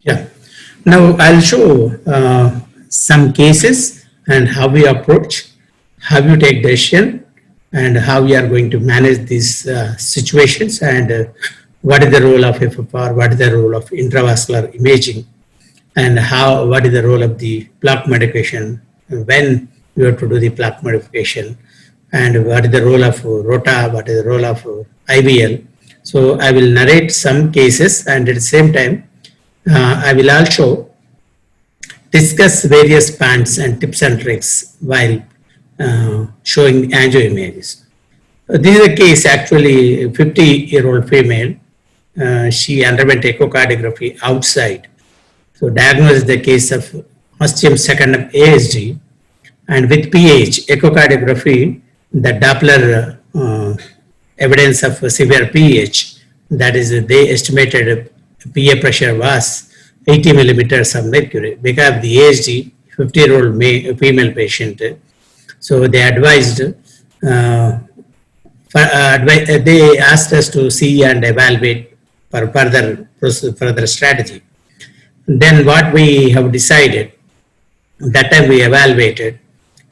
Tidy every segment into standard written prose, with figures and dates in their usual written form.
Yeah. Now I'll show some cases and how we approach, how you take decision, and how we are going to manage these situations, and what is the role of FFR, what is the role of intravascular imaging, and what is the role of the plaque modification when you have to do the plaque modification, and what is the role of ROTA, what is the role of IVL. So I will narrate some cases, and at the same time I will also discuss various bands and tips and tricks while showing angio images. This is a case, actually, a 50-year-old female. She underwent echocardiography outside. So diagnosed the case of ostium secundum ASD, and with PH echocardiography, the Doppler evidence of severe PH, that is, they estimated PA pressure was 80 millimeters of mercury. Because the ASD, 50-year-old female patient, so they advised, they asked us to see and evaluate for further strategy. Then what we have decided, that time we evaluated,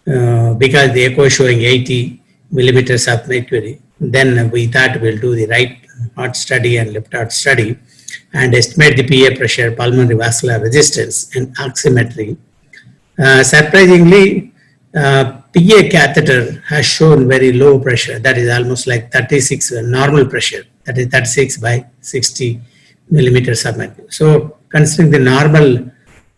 because the echo showing 80 millimeters of mercury, then we thought we'll do the right heart study and left heart study and estimate the PA pressure, pulmonary vascular resistance, and oximetry. Surprisingly, PA catheter has shown very low pressure, that is almost like 36 normal pressure, that is 36 by 60 millimeters of mercury. So considering the normal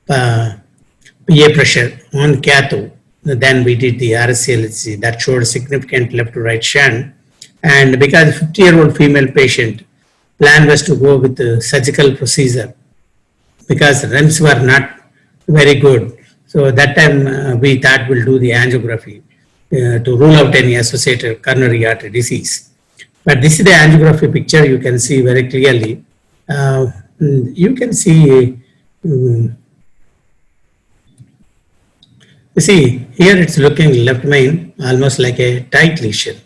PA pressure on cathode, then we did the RSCLC that showed significant left to right shunt. And because 50-year-old female patient, plan was to go with the surgical procedure because REMS were not very good. So that time we thought we'll do the angiography to rule out any associated coronary artery disease. But this is the angiography picture. You can see very clearly. You can see, you see here it's looking left main almost like a tight lesion.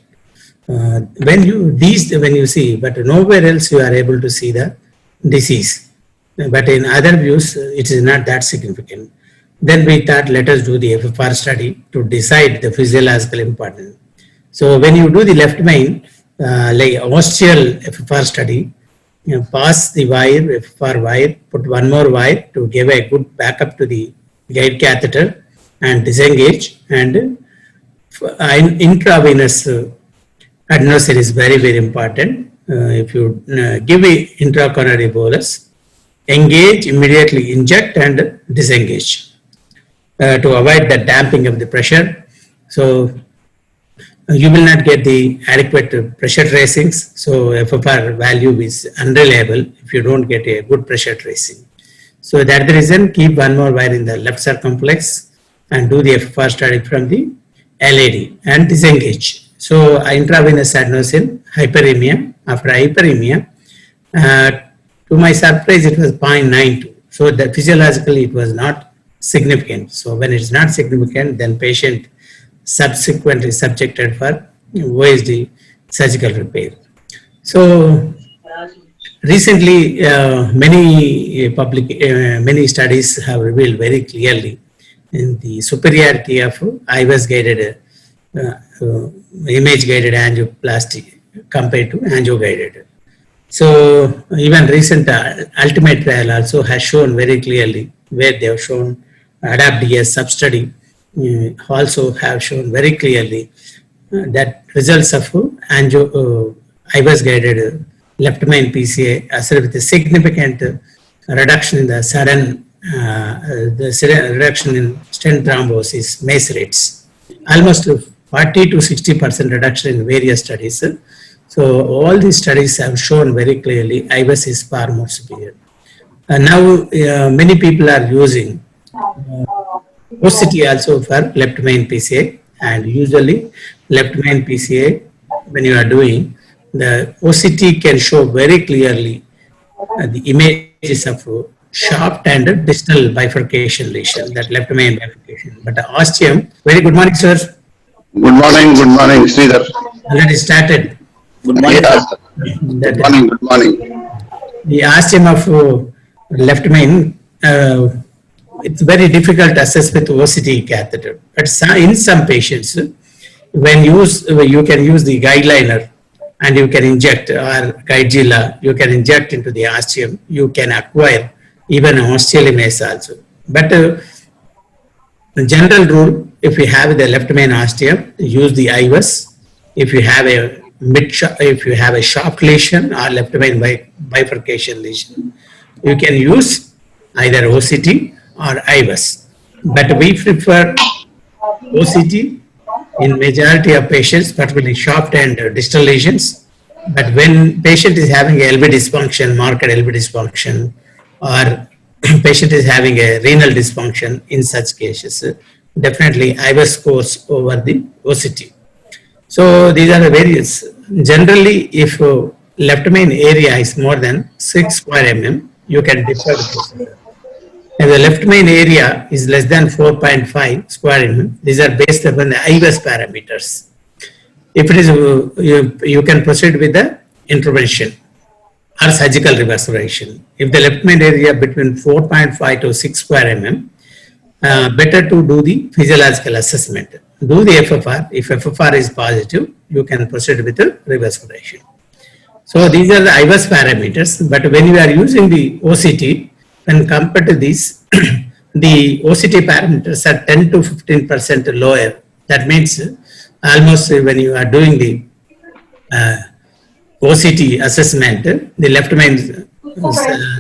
When you see, but nowhere else you are able to see the disease. But in other views, it is not that significant. Then we thought, let us do the FFR study to decide the physiological importance. So when you do the left main, like ostial FFR study, pass the wire, FFR wire, put one more wire to give a good backup to the guide catheter and disengage, and intravenous adenosine is very, very important. If you give a intracoronary bolus, engage, immediately inject and disengage to avoid the damping of the pressure. So you will not get the adequate pressure tracings. So FFR value is unreliable if you don't get a good pressure tracing. So that's the reason, keep one more wire in the left circumflex and do the FFR study from the LAD and disengage. So intravenous adenosine, hyperemia. After hyperemia, to my surprise, it was 0.92. So that physiologically it was not significant. So when it's not significant, then patient subsequently subjected for OSD surgical repair. So recently, many studies have revealed very clearly in the superiority of IVUS guided image guided angioplasty compared to angio guided. So even recent ultimate trial also has shown very clearly, where they have shown ADAPT-DS sub-study also have shown very clearly that results of IVUS guided left main PCA associated with a significant reduction in the sudden reduction in stent thrombosis MACE rates, almost 40 to 60% reduction in various studies. So all these studies have shown very clearly IVUS is far more superior. Now many people are using OCT also for left main PCA, and usually left main PCA, when you are doing, the OCT can show very clearly the images of shaft and distal bifurcation lesion, that left main bifurcation. But the ostium, very good morning, sir. Good morning, Sridhar. Already started. Good morning. Yes. Good morning. The ostium of left main, it's very difficult to assess with OCT catheter. But in some patients, when you can use the guide liner and you can inject, or guide you can inject into the ostium, you can acquire even osteolysis also. But the general rule, if you have the left main ostium, use the IVUS. If you have a sharp lesion or left main bifurcation lesion, you can use either OCT or IVUS. But we prefer OCT in majority of patients, particularly sharp and distal lesions. But when patient is having a LV dysfunction, marked LV dysfunction, or patient is having a renal dysfunction, in such cases, definitely IVUS scores over the OCT. So these are the various. Generally, if left main area is more than 6 square mm, you can defer the procedure. If the left main area is less than 4.5 square mm, these are based upon the IVUS parameters. If it is, you can proceed with the intervention or surgical reverseration. If the left main area between 4.5 to 6 square mm, better to do the physiological assessment. Do the FFR. If FFR is positive, you can proceed with the reverseration. So these are the IVUS parameters. But when you are using the OCT, when compared to these, the OCT parameters are 10 to 15% lower. That means almost when you are doing the OCT assessment, the left main,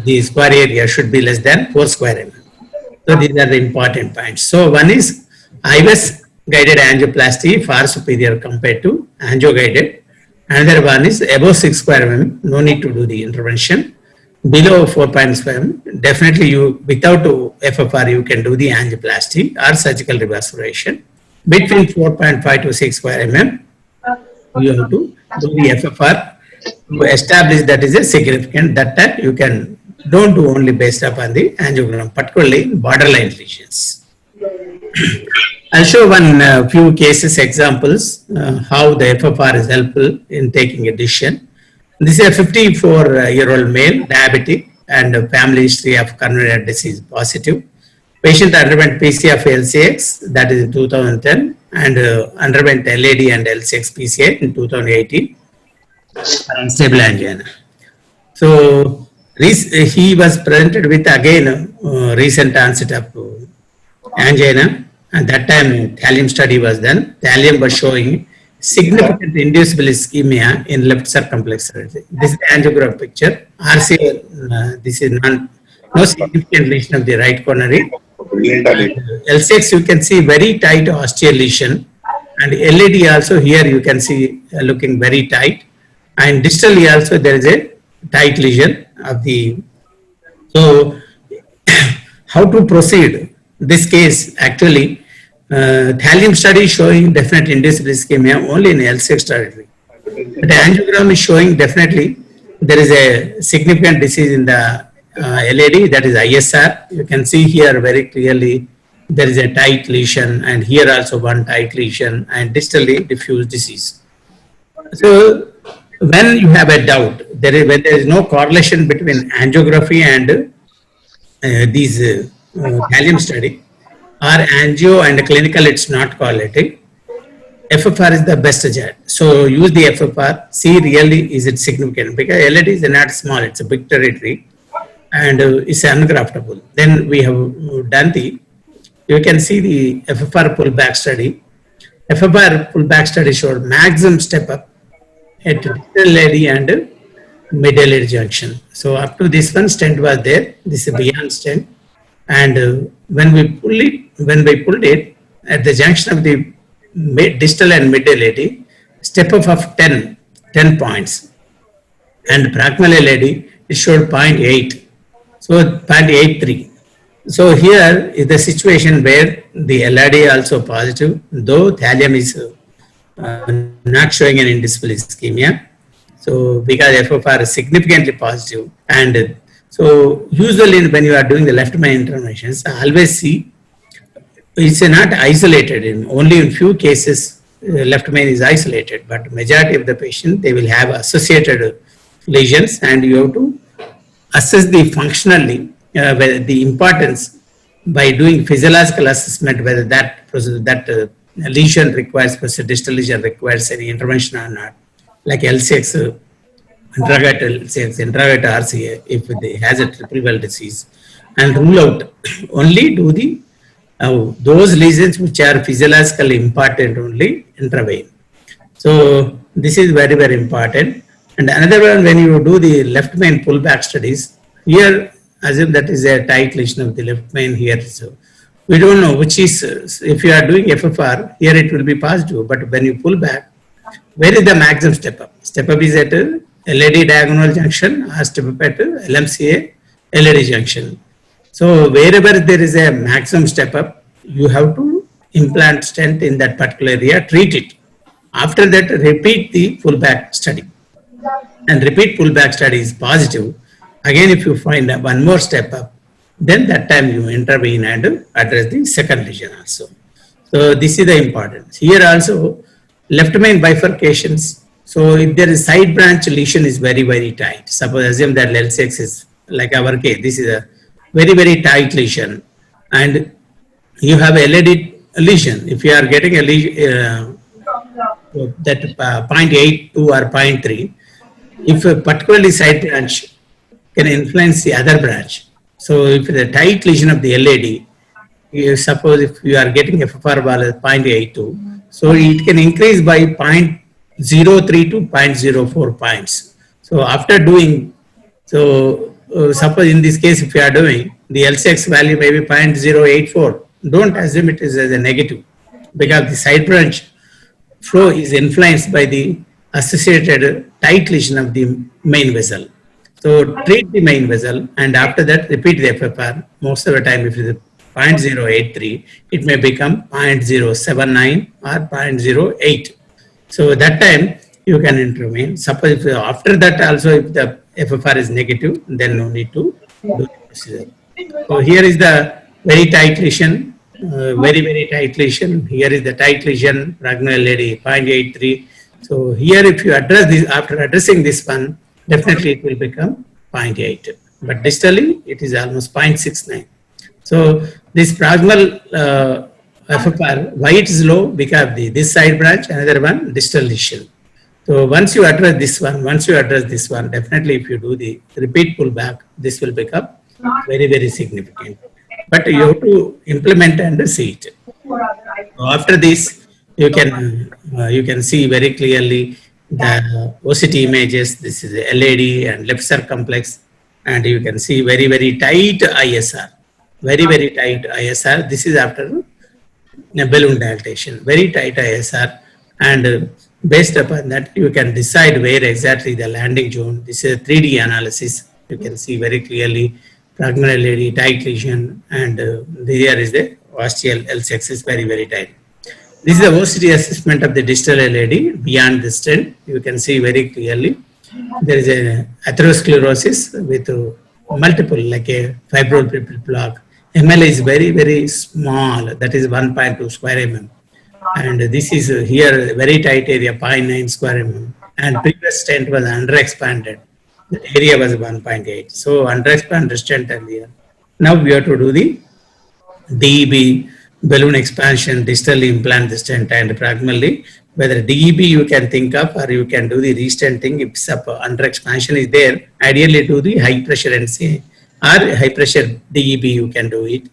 the square area should be less than 4 square mm. So these are the important points. So one is IVUS guided angioplasty far superior compared to angio guided. Another one is above 6 square mm, no need to do the intervention. Below 4.5 mm, definitely you, without FFR, you can do the angioplasty or surgical reverseration. Between 4.5 to 6 square mm, you have to do the FFR to establish that is a significant. That time you can don't do only based upon the angiogram, particularly borderline lesions. I'll show one few cases examples how the FFR is helpful in taking a decision. This is a 54-year-old male, diabetic, and family history of coronary disease positive. Patient underwent PCA of LCX, that is in 2010, and underwent LAD and LCX PCA in 2018, unstable angina. So he was presented with again recent onset of angina. At that time, thallium study was done. Thallium was showing significant inducible ischemia in left circumflexor. This is the angiogram picture. RC, this is no significant lesion of the right coronary. L6, you can see very tight osteal lesion, and LAD also here you can see looking very tight, and distally also there is a tight lesion of the. So how to proceed? This case actually thallium study showing definite inducible ischemia only in L6 territory. But the angiogram is showing definitely there is a significant disease in the LAD, that is ISR. You can see here very clearly there is a tight lesion, and here also one tight lesion, and distally diffuse disease. So when you have a doubt, when there is no correlation between angiography and these thallium study, or angio and clinical, it's not correlating. FFR is the best judge. So use the FFR, see really is it significant, because LAD is not small, it's a big territory, and it's ungraftable. Then we have done you can see the FFR pullback study. FFR pullback study showed maximum step up at distal LAD and mid LAD junction. So up to this one, stent was there. This is beyond stent. And when we pulled it at the junction of the distal and mid LAD, step up of 10 points, and proximal LAD it showed 0.8, so 0.83. So here is the situation where the LAD also positive, though thallium is not showing an inducible ischemia. So because FFR is significantly positive, and so usually when you are doing the left main interventions, always see it's not isolated. Only in few cases left main is isolated, but majority of the patient they will have associated lesions, and you have to assess the functionally the importance by doing physiological assessment whether that lesion requires, distal lesion requires any intervention or not, like LCX, intragator RCA, if it has a triple well disease, and rule out only do the those lesions which are physiologically important only intravene. So this is very, very important. And another one, when you do the left main pullback studies, here assume that is a tight lesion of the left main here. So we don't know which is, if you are doing FFR, here it will be positive, but when you pull back, where is the maximum step up? Step up is at LAD diagonal junction or step up at LMCA LAD junction. So wherever there is a maximum step up, you have to implant stent in that particular area, treat it. After that, repeat the pullback study. And repeat pullback study is positive. Again, if you find one more step up, then that time you intervene and address the second lesion also. So this is the importance. Here also, left main bifurcations. So if there is side branch lesion is very, very tight. Suppose assume that L6 is like our case. This is a very, very tight lesion. And you have a LAD lesion. If you are getting a lesion, that 0.82 or 0.3, if a particularly side branch can influence the other branch. So if the tight lesion of the LAD, you suppose if you are getting FFR value 0.82, so it can increase by 0.03 to 0.04 points. So after doing, so suppose in this case if you are doing, the LCX value may be 0.084, don't assume it is as a negative, because the side branch flow is influenced by the associated tight lesion of the main vessel. So treat the main vessel and after that repeat the FFR. Most of the time if it is 0.083, it may become 0.079 or 0.08. So that time you can intervene. Suppose if after that also if the FFR is negative, then no need to do the procedure. So here is the very tight lesion. Very, very tight lesion. Here is the tight lesion, Ragnar lady 0.83. So here if you address this, after addressing this one, definitely it will become 0.8. But distally it is almost 0.69. So this proximal FFR, why it is low? Because this side branch, another one distal lesion. So once you address this one, definitely if you do the repeat pullback, this will become very, very significant. But you have to implement and see it. So after this, you can see very clearly the OCT images. This is the LAD and left circumflex, and you can see very, very tight ISR. Very, very tight ISR. This is after balloon dilatation. Very tight ISR, and based upon that, you can decide where exactly the landing zone. This is a 3D analysis. You can see very clearly. Ragnar LAD tight lesion, and there is the ostial L6 is very, very tight. This is the OCT assessment of the distal LAD beyond the stent. You can see very clearly there is a atherosclerosis with multiple, like a fibroperipheral block. ML is very, very small, that is 1.2 square mm. And this is here very tight area, 0.9 square mm. And previous stent was underexpanded. The area was 1.8. So underexpanded stent earlier. Now we have to do the DEB balloon expansion, distally implant the stent, and proximally whether DEB you can think of or you can do the restenting if under expansion is there. Ideally do the high pressure NCA or high pressure DEB you can do it.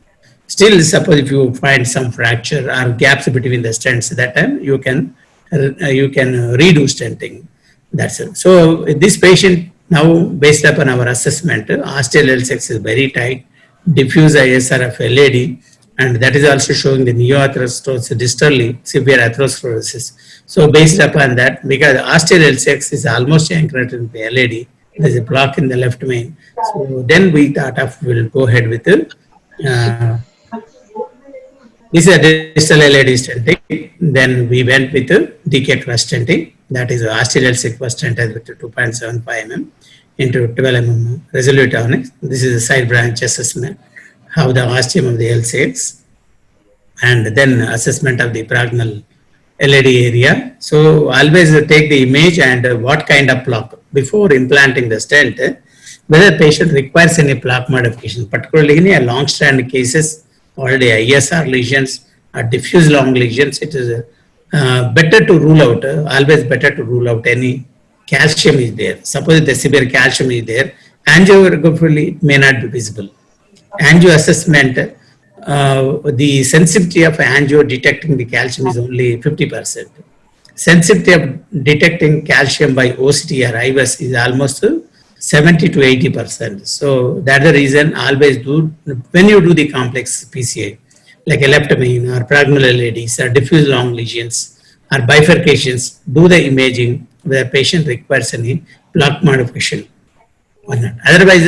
Still, suppose if you find some fracture or gaps between the stents, that time you can redo stenting. That's it. So this patient now, based upon our assessment, ostial L6 is very tight, diffuse ISR of LAD, and that is also showing the neoatherosclerosis distally, severe atherosclerosis. So based upon that, because ostial L6 is almost anchored in the LAD, there is a block in the left main. So then we thought of we'll go ahead with the this is a distal LAD stenting. Then we went with the DK cross stenting. That is ostial L6 was stented with 2.75 mm into 12 mm resolute onyx. This is a side branch assessment of the ostium of the L6, and then assessment of the proximal LAD area. So always take the image and what kind of block before implanting the stent. whether patient requires any plaque modification, particularly in a long strand cases, already ISR lesions or diffuse long lesions. It is better to rule out, always better to rule out any calcium is there. Suppose the severe calcium is there, angiography may not be visible. Angio assessment, the sensitivity of angio detecting the calcium is only 50%. Sensitivity of detecting calcium by OCT or IVUS is almost 70 to 80%. So that's the reason always do, when you do the complex PCA, like eleptomine or proximal LADs or diffuse long lesions or bifurcations, do the imaging where patient requires any plaque modification or not. Otherwise,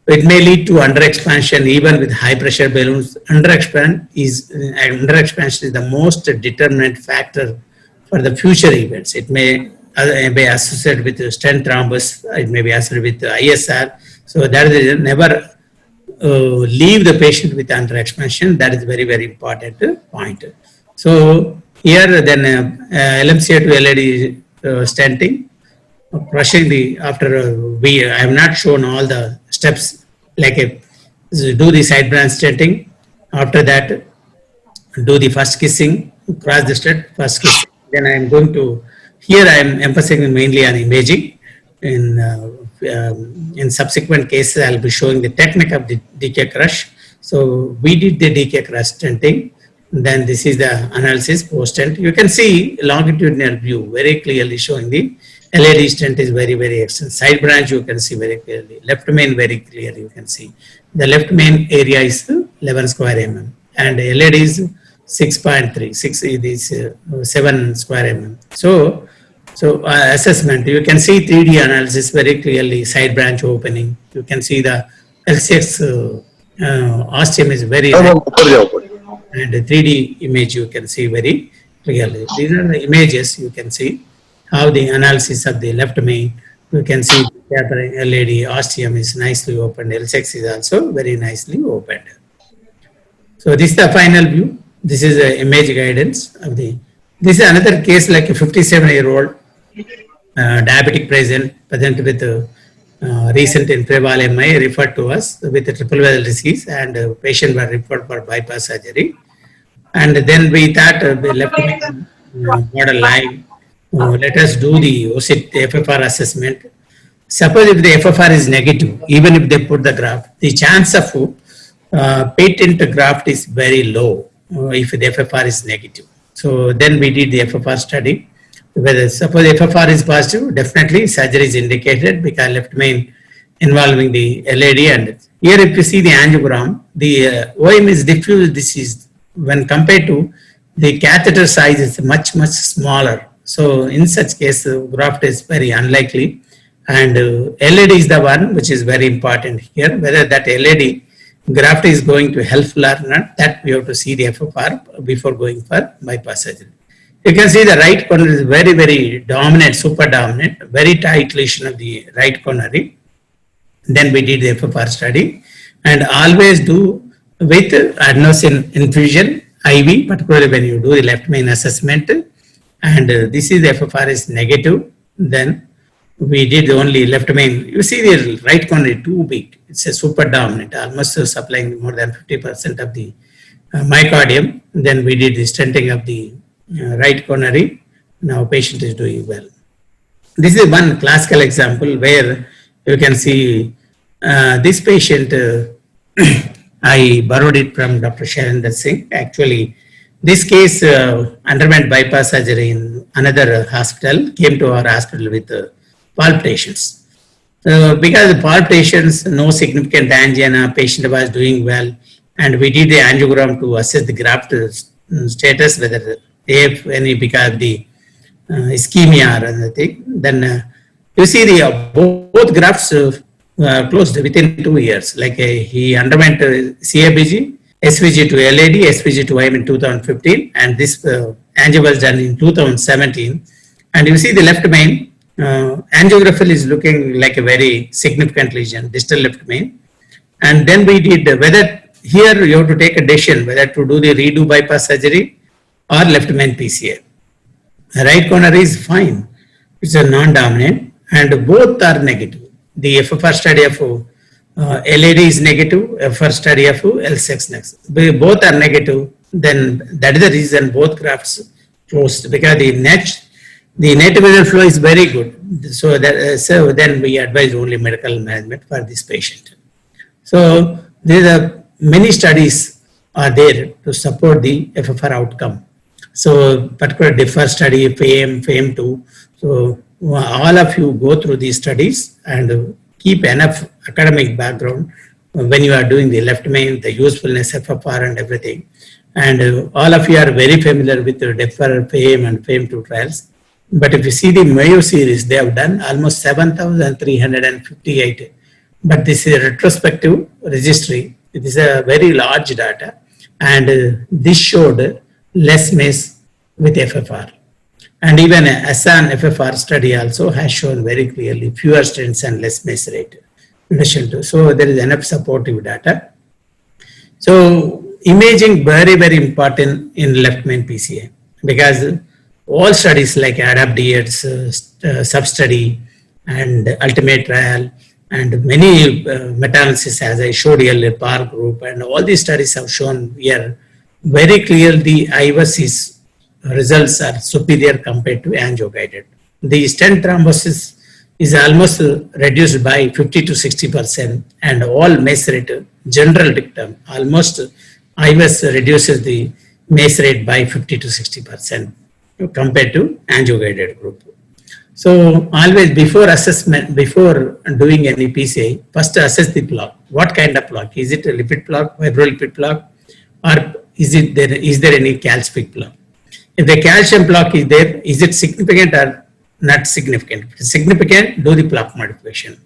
it may lead to underexpansion even with high pressure balloons. Underexpansion is the most determinant factor for the future events. It may be associated with stent thrombus, it may be associated with ISR. So that is never leave the patient with underexpansion. That is very, very important point. So here then LMCA to LAD stenting, crushing the after I have not shown all the steps like do the side branch stenting. After that, do the first kissing, cross the stent, first kissing. Then I am going to, here I am emphasizing mainly on imaging. In subsequent cases, I will be showing the technique of the DK crush. So we did the DK crush stenting. Then this is the analysis post stent. You can see longitudinal view very clearly showing the LAD stent is very, very excellent. Side branch you can see very clearly. Left main very clear you can see. The left main area is 11 square mm and LAD is 6.3, 6 is 7 square mm. So assessment, you can see 3D analysis very clearly, side branch opening. You can see the LCX ostium is very and the 3D image you can see very clearly. These are the images you can see how the analysis of the left main. You can see the LAD ostium is nicely opened. LCX is also very nicely opened. So this is the final view. This is the image guidance of the. This is another case like a 57-year-old diabetic present with recent infraval MI referred to us with a triple vessel disease, and patient was referred for bypass surgery. And then we thought the left model line. Let us do the FFR assessment. Suppose if the FFR is negative, even if they put the graft, the chance of patent graft is very low if the FFR is negative. So then we did the FFR study. Whether suppose FFR is positive, definitely surgery is indicated because left main involving the LAD. And here if you see the angiogram, the OM is diffuse disease when compared to the catheter size is much, much smaller. So in such case, graft is very unlikely. And LAD is the one which is very important here. Whether that LAD graft is going to helpful or not, that we have to see the FFR before going for bypass surgery. You can see the right coronary is very, very dominant, super dominant, very tight lesion of the right coronary. Then we did the FFR study and always do with adenosine infusion, IV, particularly when you do the left main assessment. And this is the FFR is negative. Then we did only left main. You see the right coronary too big. It's a super dominant, almost supplying more than 50% of the myocardium. Then we did the stenting of the right coronary. Now patient is doing well. This is one classical example where you can see this patient. I borrowed it from Dr. Shailendra Singh. Actually, this case underwent bypass surgery in another hospital, came to our hospital with palpitations. Because the palpitations, no significant angina, patient was doing well, and we did the angiogram to assess the graft status, whether they have any because of the ischemia or anything. Then you see the both grafts closed within 2 years. Like he underwent CABG, SVG to LAD, SVG to IM in 2015, and this angio was done in 2017. And you see the left main angiography is looking like a very significant lesion, distal left main. And then we did whether here you have to take a decision whether to do the redo bypass surgery or left main PCA. Right coronary is fine. It's a non-dominant and both are negative. the FFR study of LAD is negative, FFR study of L6 next. Both are negative, then that is the reason both grafts closed, because the net visual flow is very good. So then we advise only medical management for this patient. So there are many studies are there to support the FFR outcome. So particular DIFFER study, FAME 2. So all of you go through these studies and keep enough academic background when you are doing the left main, the usefulness, FFR and everything. And all of you are very familiar with the DIFFER, FAME and FAME 2 trials. But if you see the Mayo series, they have done almost 7,358. But this is a retrospective registry. It is a very large data. And this showed less MACE with FFR. And even a ASAN FFR study also has shown very clearly fewer stents and less MACE rate. So there is enough supportive data. So imaging very, very important in left main PCA, because all studies like ADAPT-DX, sub-study and ultimate trial and many meta-analysis, as I showed earlier, PAR group, and all these studies have shown here very clearly the IVUS results are superior compared to angio-guided. The stent thrombosis is almost reduced by 50 to 60%, and all MACE rate, general dictum, almost IVUS reduces the MACE rate by 50 to 60% compared to angio-guided group. So always before assessment, before doing any PCA, first assess the plaque. What kind of plaque? Is it a lipid plaque, fibrolipid plaque, or is there any calcific plaque? If the calcium plaque is there, is it significant or not significant? If it's significant, do the plaque modification.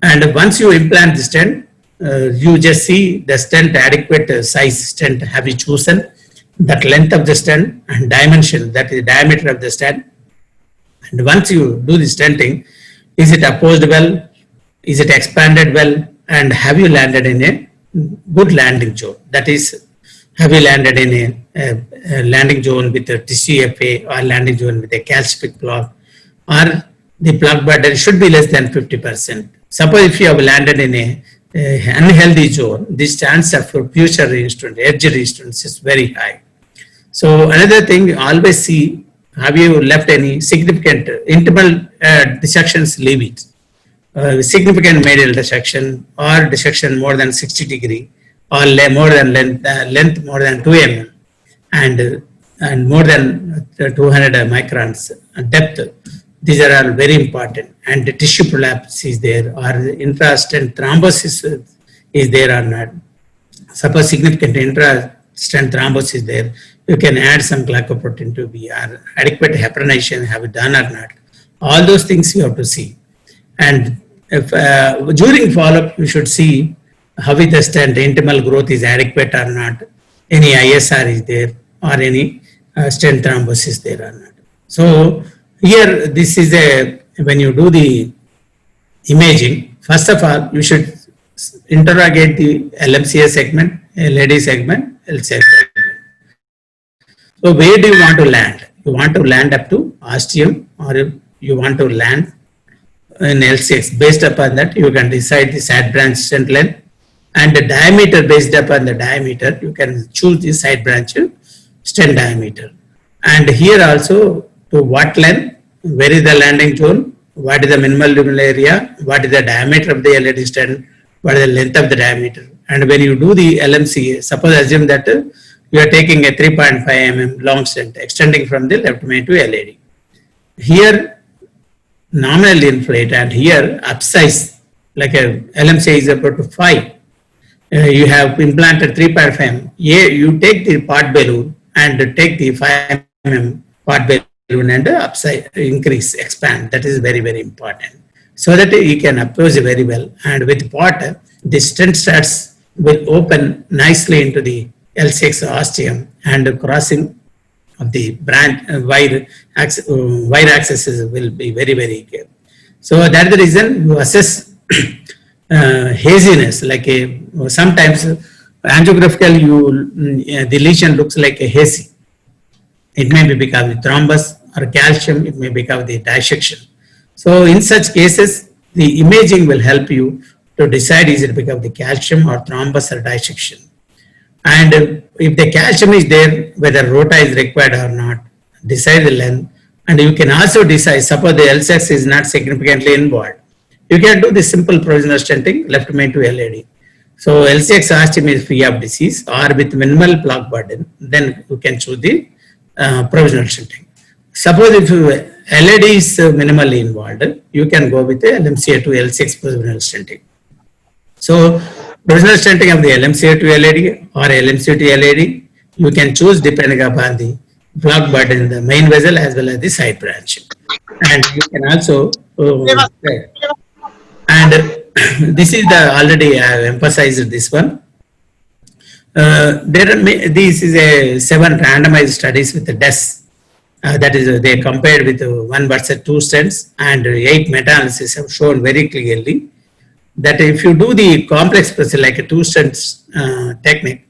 And once you implant the stent, you just see the stent adequate size stent have you chosen, that length of the stent and dimension, that is the diameter of the stent. And once you do the stenting, is it apposed well? Is it expanded well? And have you landed in a good landing zone? That is, have you landed in a landing zone with a TCFA or landing zone with a calcific plaque, or the plaque burden should be less than 50%. Suppose if you have landed in a unhealthy zone, the chance of future reinstance, edge reinstance is very high. So another thing, always see, have you left any significant intimal dissections, leave it. Significant medial dissection or dissection more than 60 degree or more than length more than 2 mm and more than 200 microns depth. These are all very important. And the tissue prolapse is there, or intra-stent thrombosis is there or not. Suppose significant intra-stent thrombosis is there, you can add some glycoprotein to be, or adequate heparination have it done or not. All those things you have to see. And if during follow-up, you should see how is the stent, intimal growth is adequate or not, any ISR is there, or any stent thrombosis there or not. So here, this is when you do the imaging, first of all, you should interrogate the LMCA segment, LAD segment, LCA segment. So where do you want to land? You want to land up to ostium, or you want to land in L6. Based upon that, you can decide the side branch stent length, and the diameter. Based upon the diameter, you can choose the side branch stent diameter. And here also, to what length, where is the landing zone, what is the minimal luminal area, what is the diameter of the LAD stent, what is the length of the diameter. And when you do the LMCA, suppose assume that you are taking a 3.5 mm long stent extending from the left main to LAD. Here, nominally inflate, and here upsize, like a LMCA is about to 5. You have implanted 3.5 mm. You take the part balloon and take the 5 mm part balloon and upside, increase, expand. That is very, very important. So that you can approach very well. And with part, the stent starts will open nicely into the L6 ostium, and crossing of the branch wire axis will be very, very clear. So that's the reason you assess haziness, like sometimes angiographical the lesion looks like a hazy. It may be because of the thrombus or calcium, it may be because of the dissection. So in such cases, the imaging will help you to decide is it because of the calcium or thrombus or dissection. And if the calcium is there, whether rota is required or not, decide the length. And you can also decide, suppose the L6 is not significantly involved. You can do the simple provisional stenting, left main to LAD. So L6 osteum is free of disease or with minimal plaque burden, then you can choose the provisional stenting. Suppose if LAD is minimally involved, you can go with the LMCA to L6 provisional stenting. So provisional stenting of the LMCA to LAD or LMCA to LAD, you can choose depending upon the plaque burden in the main vessel as well as the side branch. And you can also, and this is the already I have emphasized this one. This is a 7 randomized studies with the DES. That is, they compared with 1 versus 2 stents, and 8 meta-analysis have shown very clearly that if you do the complex procedure like a 2 stents technique,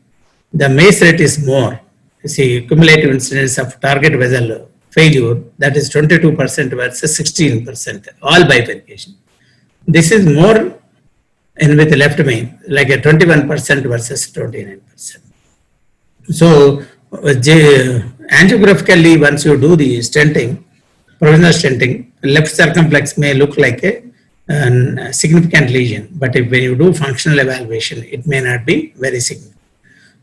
the MACE rate is more. You see, cumulative incidence of target vessel failure, that is 22% versus 16%, all bifurcation. This is more in with the left main, like a 21% versus 29%. So, angiographically, once you do the stenting, provisional stenting, left circumflex may look like a significant lesion, but when you do functional evaluation, it may not be very significant.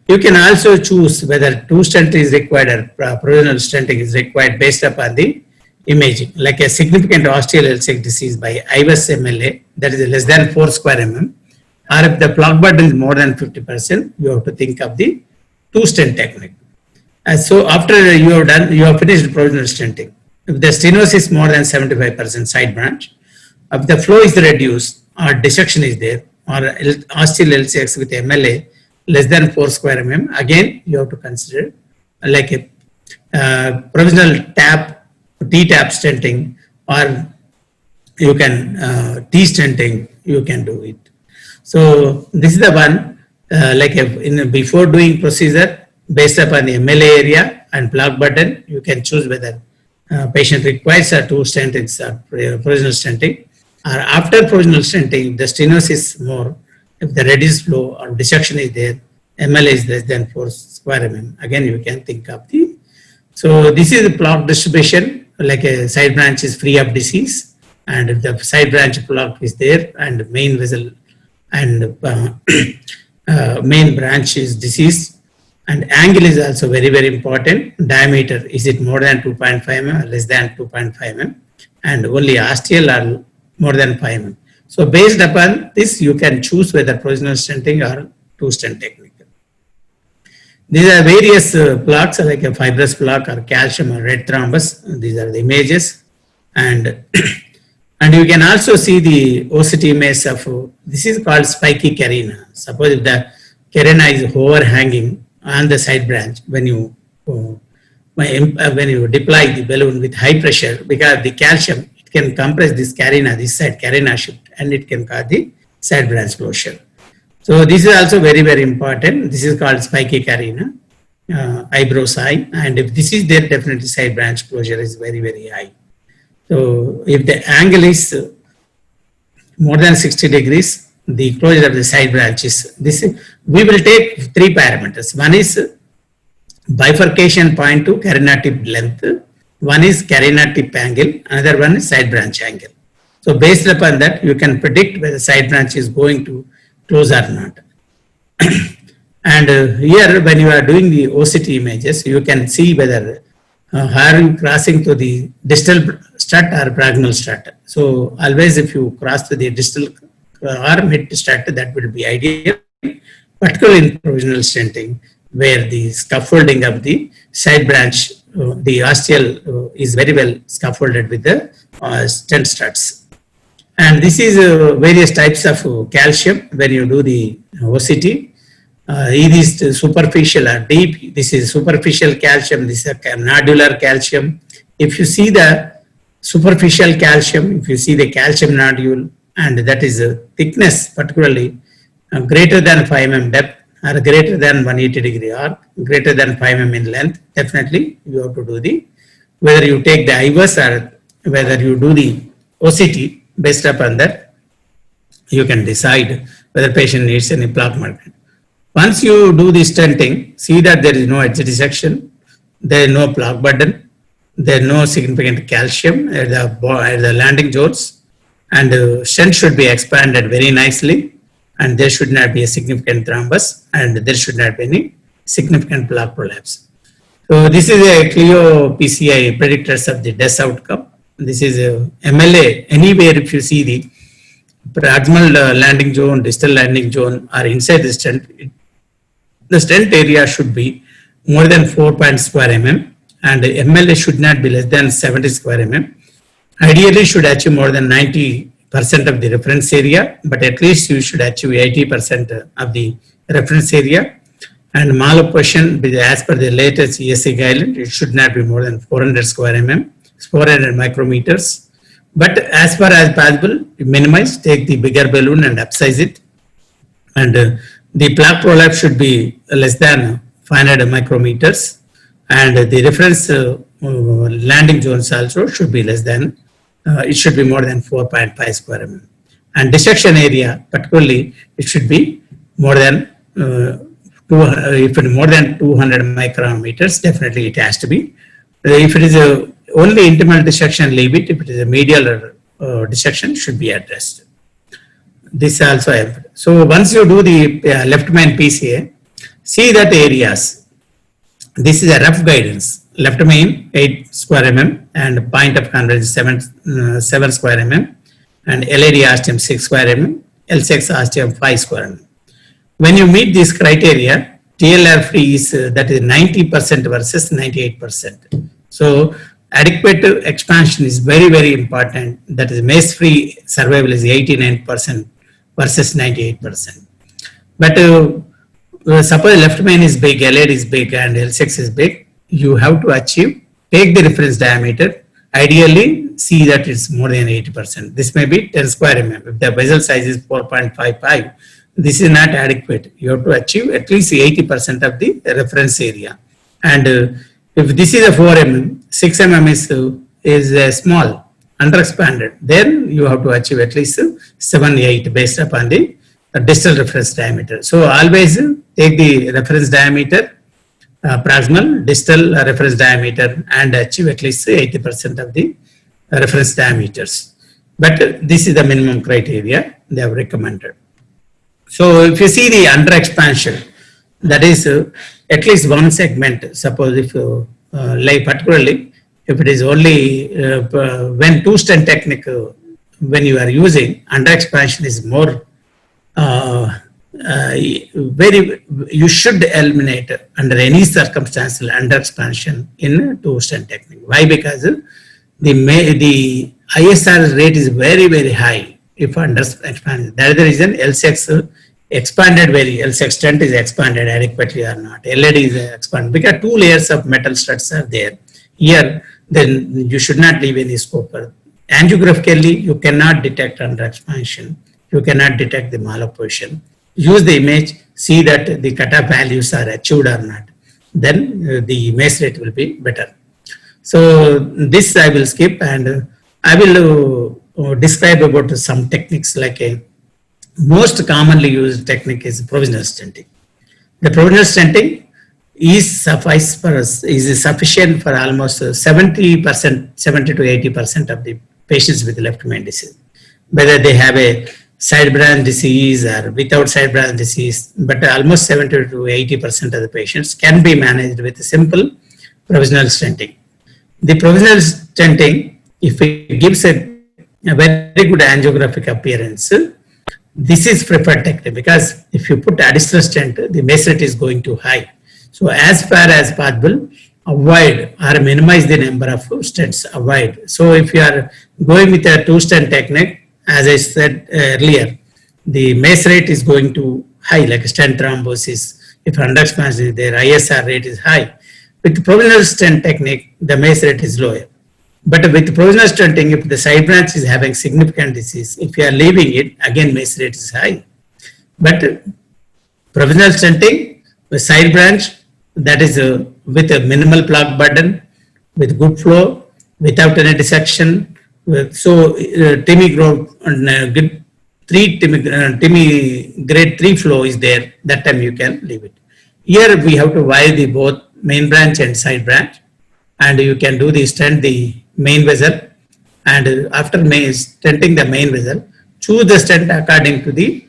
You can also choose whether 2 stent is required or provisional stenting is required based upon the imaging, like a significant osteal L6 disease by IVUS MLA, that is less than 4 square mm, or if the plaque burden is more than 50%, you have to think of the 2 stent technique. So after you have done, you have finished provisional stenting. If the stenosis is more than 75% side branch, if the flow is reduced or dissection is there, or osteal L6 with MLA less than 4 square mm, again you have to consider like a provisional tap, T-tap stenting, or you can T-stenting, you can do it. So this is the one, before doing procedure, based upon the MLA area and plaque burden, you can choose whether patient requires a 2 stentings or provisional stenting, or after provisional stenting, the stenosis is more, if the reduced flow or dissection is there, MLA is less than 4 square mm, again you can think of the. So this is the plaque distribution, like a side branch is free of disease, and if the side branch plaque is there and main vessel and main branch is diseased, and angle is also very, very important. Diameter, is it more than 2.5 mm or less than 2.5 mm, and only osteal or more than 5 mm. So based upon this, you can choose whether provisional stenting or 2 stent technique. These are various plaques like a fibrous plaque or calcium or red thrombus. These are the images, and and you can also see the OCT image of, this is called spiky carina. Suppose if the carina is overhanging on the side branch, when you deploy the balloon with high pressure, because the calcium, it can compress this carina, this side carina shift, and it can cause the side branch closure. So this is also very, very important. This is called spiky carina, eyebrow sign, and if this is there, definitely side branch closure is very, very high. So if the angle is more than 60 degrees, the closure of the side branches, we will take 3 parameters. One is bifurcation point to carina tip length, one is carina tip angle, another one is side branch angle. So based upon that, you can predict whether side branch is going to close or not. And here, when you are doing the OCT images, you can see whether are you crossing to the distal strut or brachial strut. So always if you cross to the distal or mid strut, that will be ideal, particularly in provisional stenting, where the scaffolding of the side branch, the osteal is very well scaffolded with the stent struts. And this is various types of calcium when you do the OCT. It is superficial or deep. This is superficial calcium. This is a nodular calcium. If you see the superficial calcium, if you see the calcium nodule, and that is a thickness, particularly greater than 5 mm depth or greater than 180 degree arc, greater than 5 mm in length, definitely you have to do the, whether you take the IVUS or whether you do the OCT, based upon that, you can decide whether patient needs any plaque management. Once you do the stenting, see that there is no edge dissection, there is no plaque burden, there is no significant calcium at the landing zones, and the stent should be expanded very nicely, and there should not be a significant thrombus, and there should not be any significant plaque prolapse. So this is a Clio PCI predictors of the death outcome. This is a MLA. Anywhere if you see the proximal landing zone, distal landing zone are inside the stent, the stent area should be more than 4 square mm, and the MLA should not be less than 70 square mm. Ideally should achieve more than 90% of the reference area, but at least you should achieve 80% of the reference area. And malopposition, as per the latest ESC guideline, it should not be more than 400 square mm, 400 micrometers. But as far as possible, minimize, take the bigger balloon and upsize it. And the plaque prolapse should be less than 500 micrometers. And the reference landing zones also should be less than, it should be more than 4.5 square mm. And dissection area, particularly, it should be more than if it more than 200 micrometers, definitely it has to be. If it is only intimal dissection, leave it. If it is a medial dissection, should be addressed. This also. So once you do the left main PCA, see that areas. This is a rough guidance. Left main 8 square mm and point of convergence 7 square mm, and LAD ostium 6 square mm, L6 ostium 5 square mm. When you meet this criteria, TLR free is that is 90% versus 98%. So adequate expansion is very, very important. That is MACE free survival is 89% versus 98%. But suppose left main is big, LAD is big, and L6 is big, you have to achieve, take the reference diameter, ideally see that it's more than 80%. This may be 10 square mm. If the vessel size is 4.55, this is not adequate. You have to achieve at least 80% of the reference area. And if this is a 4 mm, 6 mm is small, underexpanded, then you have to achieve at least 7, 8 based upon the distal reference diameter. So always take the reference diameter, proximal, distal reference diameter, and achieve at least 80% of the reference diameters. But this is the minimum criteria they have recommended. So if you see the under expansion, that is at least one segment. Suppose if you like particularly if it is only when two stent technique when you are using, under expansion is more very, you should eliminate under any circumstantial under expansion in two stent technique. Why? Because the ISR rate is very, very high if under expansion. That is the reason L6 expanded L6 stent is expanded adequately or not. LAD is expanded because 2 layers of metal studs are there. Here, then you should not leave any scope for angiographically. You cannot detect under expansion. You cannot detect the malopposition. Use the image, see that the cutoff values are achieved or not. Then the MACE rate will be better. So this I will skip, and I will describe about some techniques. Like a most commonly used technique is provisional stenting. The provisional stenting is sufficient for almost 70%, 70 to 80% of the patients with left main disease, whether they have a side branch disease or without side branch disease. But almost 70 to 80% of the patients can be managed with simple provisional stenting. The provisional stenting, if it gives a very good angiographic appearance, this is preferred technique, because if you put additional stent, the MACE rate is going too high. So as far as possible, avoid or minimize the number of stents, avoid. So if you are going with a 2 stent technique, as I said earlier, the MACE rate is going too high, like stent thrombosis. If under expansion, their ISR rate is high. With the provisional stent technique, the MACE rate is lower. But with provisional stenting, if the side branch is having significant disease, if you are leaving it, again MACE rate is high. But provisional stenting, with side branch, that is with a minimal plaque burden, with good flow, without any dissection. So TIMI growth and good grade 3 flow is there, that time you can leave it. Here we have to wire the both main branch and side branch, and you can do the stent the main vessel, and after stenting the main vessel, choose the stent according to the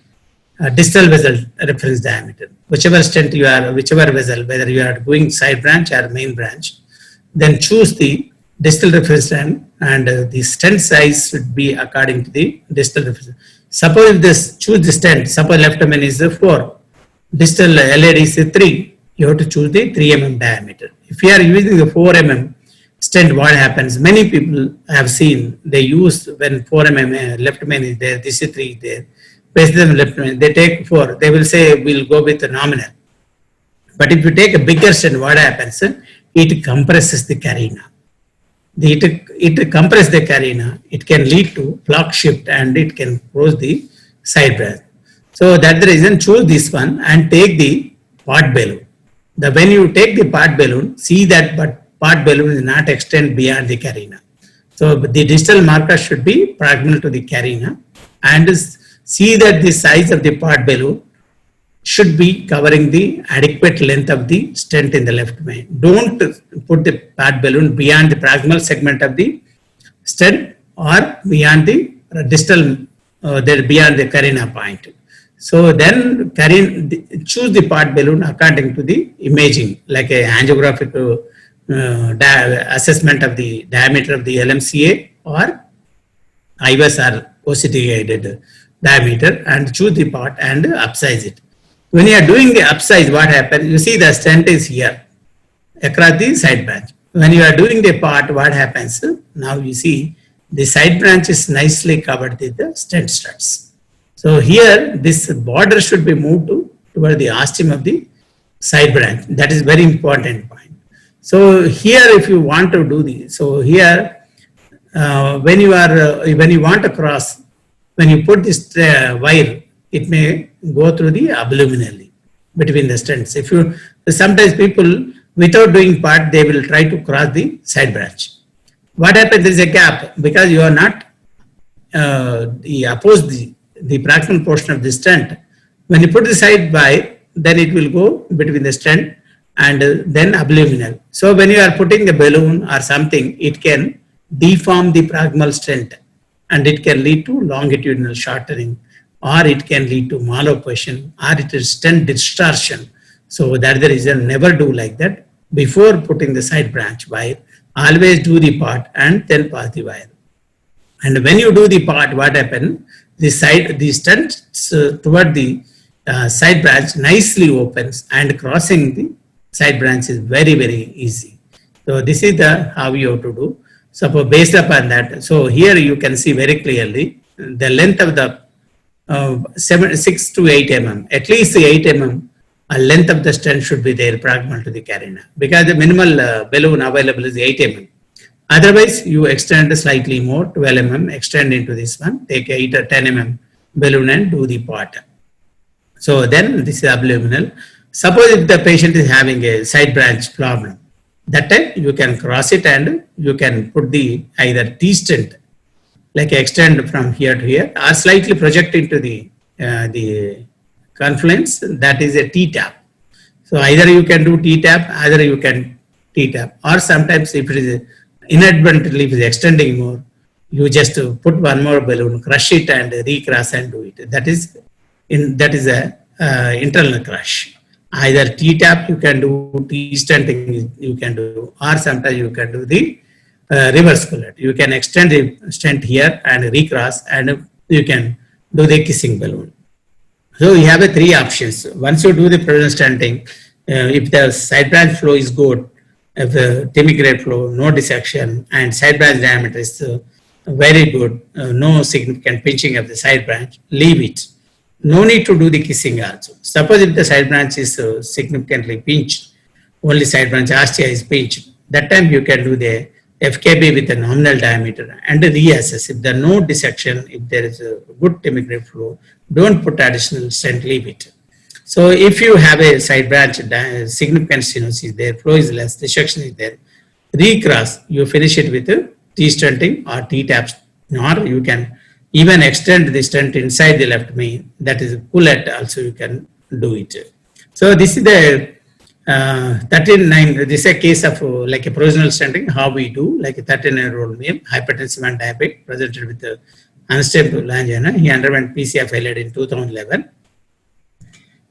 distal vessel reference diameter. Whichever stent you are, whichever vessel, whether you are doing side branch or main branch, then choose the distal reference time, and the stent size should be according to the distal reference. Suppose this choose the stent, suppose left main is 4, distal LAD is 3, you have to choose the 3 mm diameter. If you are using the 4 mm stent, what happens? Many people have seen they use when 4 mm left main is there, this is 3 there. Base them left main, they take 4. They will say we'll go with the nominal. But if you take a bigger stent, what happens? It compresses the carina. It compresses the carina. It can lead to flock shift and it can close the side branch. So that's the reason choose this one and take the pot balloon. When you take the pot balloon, see that but pot balloon is not extend beyond the carina. So the distal marker should be proximal to the carina, and see that the size of the pot balloon should be covering the adequate length of the stent in the left main. Don't put the pot balloon beyond the proximal segment of the stent or beyond the distal, beyond the carina point. So then choose the pot balloon according to the imaging, like a angiographic assessment of the diameter of the LMCA or IVAS or OCT guided diameter, and choose the pot and upsize it. When you are doing the upsize, what happens? You see the stent is here across the side branch. When you are doing the part, what happens? Now you see the side branch is nicely covered with the stent struts. So here this border should be moved toward the ostium of the side branch. That is very important point. So here if you want to do this, so here when you want to cross, when you put this wire, it may go through the abdominally between the stents. If you, sometimes people without doing part, they will try to cross the side branch. What happens? There is a gap because you are not oppose the proximal portion of the stent. When you put the side wire, then it will go between the stent and then abdominal. So when you are putting a balloon or something, it can deform the proximal stent and it can lead to longitudinal shortening, or it can lead to maloposition, or it is stent distortion. So that's the reason never do like that. Before putting the side branch wire, always do the part and then pass the wire. And when you do the part, what happens? The stent toward the side branch nicely opens, and crossing the side branch is very, very easy. So this is how you have to do. So based upon that, so here you can see very clearly the length of the 6 to 8 mm, at least 8 mm length of the stent should be there proximal to the carina, because the minimal balloon available is 8 mm. Otherwise, you extend slightly more, 12 mm, extend into this one, take 8 or 10 mm balloon and do the part. So then this is abdominal. Suppose if the patient is having a side branch problem, that time you can cross it and you can put the either T-stent, like extend from here to here, or slightly project into the confluence, that is a T-tap. So either you can do T-tap, either you can T-tap, or sometimes if it is inadvertently if it is extending more, you just put one more balloon, crush it and recross and do it. That is a internal crush. Either T-tap you can do, T-stenting you can do, or sometimes you can do the reverse collet. You can extend the stent here and recross, and you can do the kissing balloon. So you have 3 options. Once you do the present stenting, if the side branch flow is good, if the timigrate flow, no dissection, and side branch diameter is very good, no significant pinching of the side branch, leave it. No need to do the kissing also. Suppose if the side branch is significantly pinched, only side branch ostia is pinched, that time you can do the FKB with a nominal diameter and reassess. If there is no dissection, if there is a good timigrate flow, don't put additional stent, leave it. So if you have a side branch, significant stenosis there, flow is less, dissection is there, recross, you finish it with T-stenting or T-taps, or you can even extend the stent inside the left main. That is pullet also you can do it. So this is the 39, this is a case of like a provisional stenting, how we do, like a 39-year-old male, hypertensive and diabetic, presented with unstable angina. He underwent PCI failure in 2011.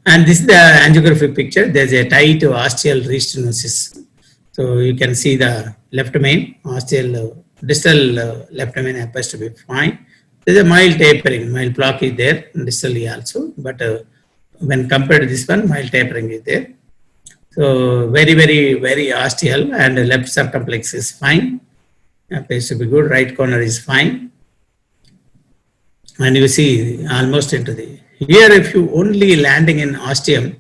And this is the angiography picture. There's a tight ostial restenosis. So you can see the left main, ostial, distal left main appears to be fine. There's a mild tapering, mild block is there, distally also, but when compared to this one, mild tapering is there. So very ostial, and left circumflex is fine, appears to be good, right corner is fine. And you see almost into the, here if you only landing in ostium,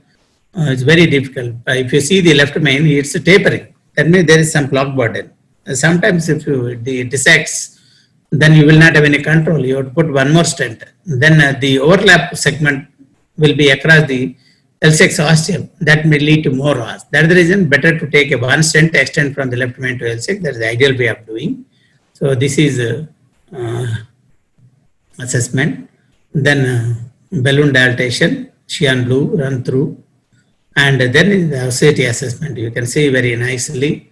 it's very difficult. If you see the left main, it's tapering, that means there is some block burden. Sometimes if you dissects, then you will not have any control. You have to put one more stent. Then the overlap segment will be across the L6 ostium. That may lead to more os. That is the reason better to take a one stent, extend from the left main to L6. That is the ideal way of doing. So this is assessment. Then balloon dilatation, Sheehan blue, run through. And then is the osseity assessment. You can see very nicely.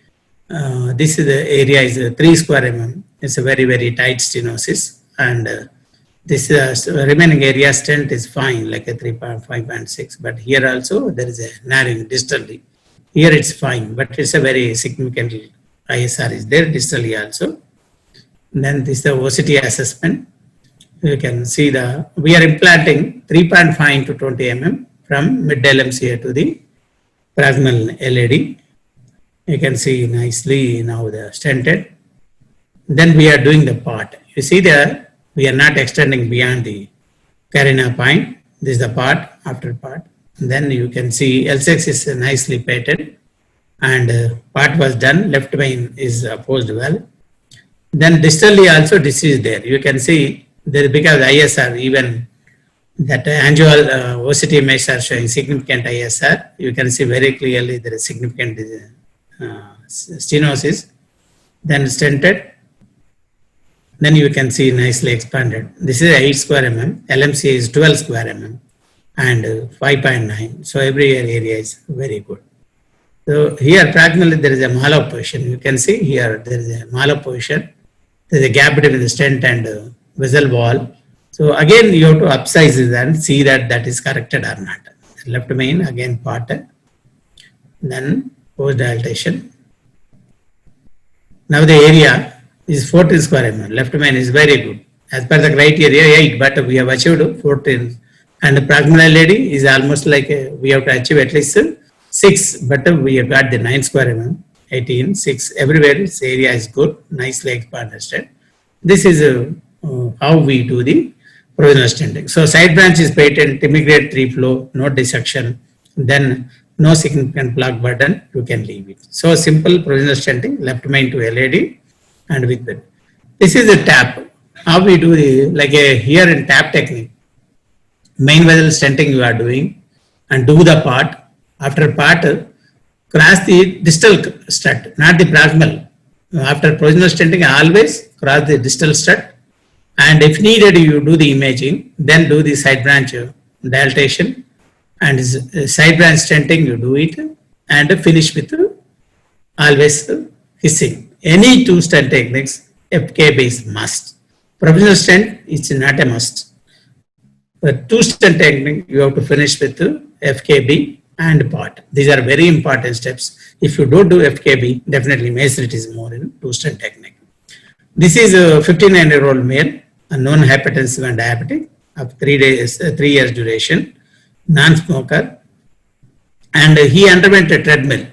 This is the area is 3 square mm. It's a very tight stenosis, and this remaining area stent is fine, like a 3.5.6. But here also there is a narrowing distally. Here it's fine, but it's a very significant ISR is there distally also. And then this is the osseity assessment. You can see we are implanting 3.5 to 20 mm from mid LMCA to the proximal LAD. You can see nicely now the stented. Then we are doing the part. You see there, we are not extending beyond the carina point. This is the part, after part. And then you can see L6 is nicely pated, and part was done. Left main is opposed well. Then distally also this is there. You can see there, because ISR, even that angial osseity mesh are showing significant ISR. You can see very clearly there is significant stenosis. Then stented. Then you can see nicely expanded. This is 8 square mm. LMCA is 12 square mm and 5.9. So every area is very good. So here proximally there is a maloposition. You can see here there is a maloposition. There is a gap between the stent and vessel wall. So again you have to upsize it and see that that is corrected or not. Left main again part. Then post dilatation. Now the area is 14 square mm. Left main is very good. As per the criteria 8, but we have achieved 14. And the proximal LAD is almost like we have to achieve at least 6, but we have got the 9 square mm, 18, 6. Everywhere its area is good, nicely expanded. This is how we do the provisional stenting. So side branch is patent, immigrate 3 flow, no dissection, then no significant plaque burden, you can leave it. So simple provisional stenting, left main to LAD and with bed. This is a tap. How we do the, like here in tap technique, main vessel stenting you are doing and do the part. After part, cross the distal strut, not the proximal. After provisional stenting, always cross the distal strut. And if needed, you do the imaging, then do the side branch dilatation, and side branch stenting, you do it, and finish with always hissing. Any 2 stent techniques, FKB is must. Provisional stent is not a must. But 2 stent technique, you have to finish with FKB and part. These are very important steps. If you don't do FKB, definitely Mason is more in 2 stent technique. This is a 59-year-old male, a known hypertensive and diabetic of 3 years duration, non-smoker, and he underwent a treadmill.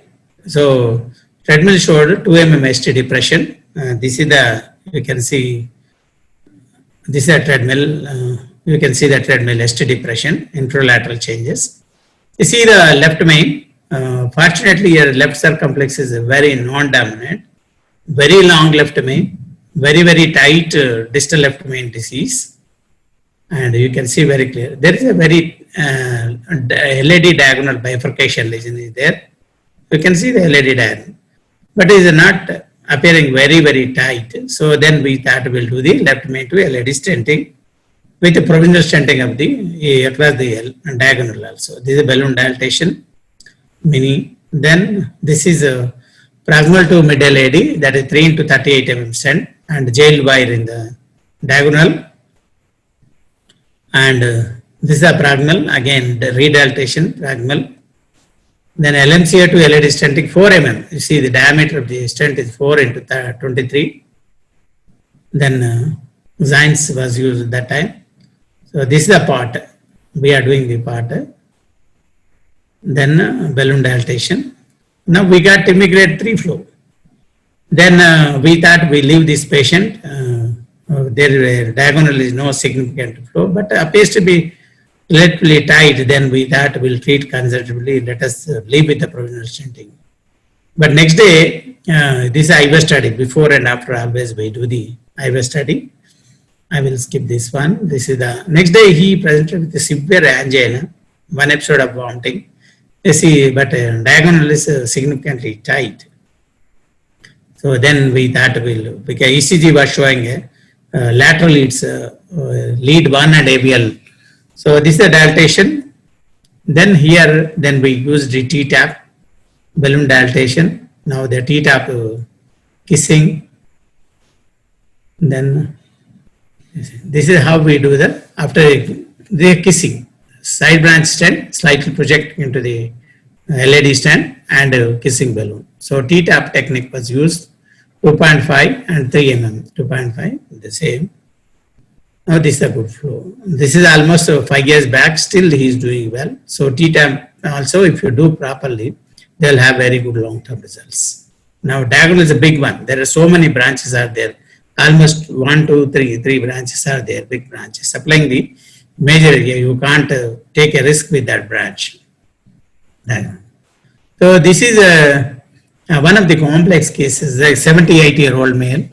So treadmill showed 2 mm ST depression. This is the, you can see, this is a treadmill. You can see the treadmill ST depression, intralateral changes. You see the left main. Fortunately, your left circumflex is very non-dominant, very long left main, very tight distal left main disease, and you can see very clear. There is a very LAD diagonal bifurcation lesion is there. You can see the LAD diagonal, but it is not appearing very tight. So then we thought we'll do the left main to LAD stenting. with the provisional stenting of the across the diagonal also. This is a balloon dilatation, mini. Then this is a proximal to mid LAD, that is 3 into 38 mm stent, and jailed wire in the diagonal. And this is a proximal, again the redilatation proximal. Then LMCA to LAD stenting 4 mm. You see the diameter of the stent is 4 into 23. Then Zines was used at that time. So this is the part. We are doing the part. Then balloon dilatation. Now we got immigrate 3 flow. Then we thought we leave this patient. There diagonal is no significant flow, but appears to be relatively tight. Then we thought we'll treat conservatively. Let us leave with the provisional stenting. But next day, this is IVA study. Before and after, always we do the IVA study. I will skip this one. This is the next day. He presented with a severe angina, 1 episode of vomiting. You see, but diagonal is significantly tight. So then we thought because ECG was showing lateral leads, lead 1 and AVL. So this is the dilatation. Then here, then we used the T-tap, balloon dilatation. Now the T-tap kissing. Then this is how we do that after the kissing. Side branch stent, slightly project into the LAD stent and kissing balloon. So T-tap technique was used, 2.5 and 3 mm, 2.5, the same. Now this is a good flow. This is almost 5 years back, still he is doing well. So T-tap also, if you do properly, they'll have very good long-term results. Now diagonal is a big one. There are so many branches are there. Almost 1, 2, 3, 3 branches are there, big branches. Supplying the major area, you can't take a risk with that branch. So this is one of the complex cases, a 78-year-old male,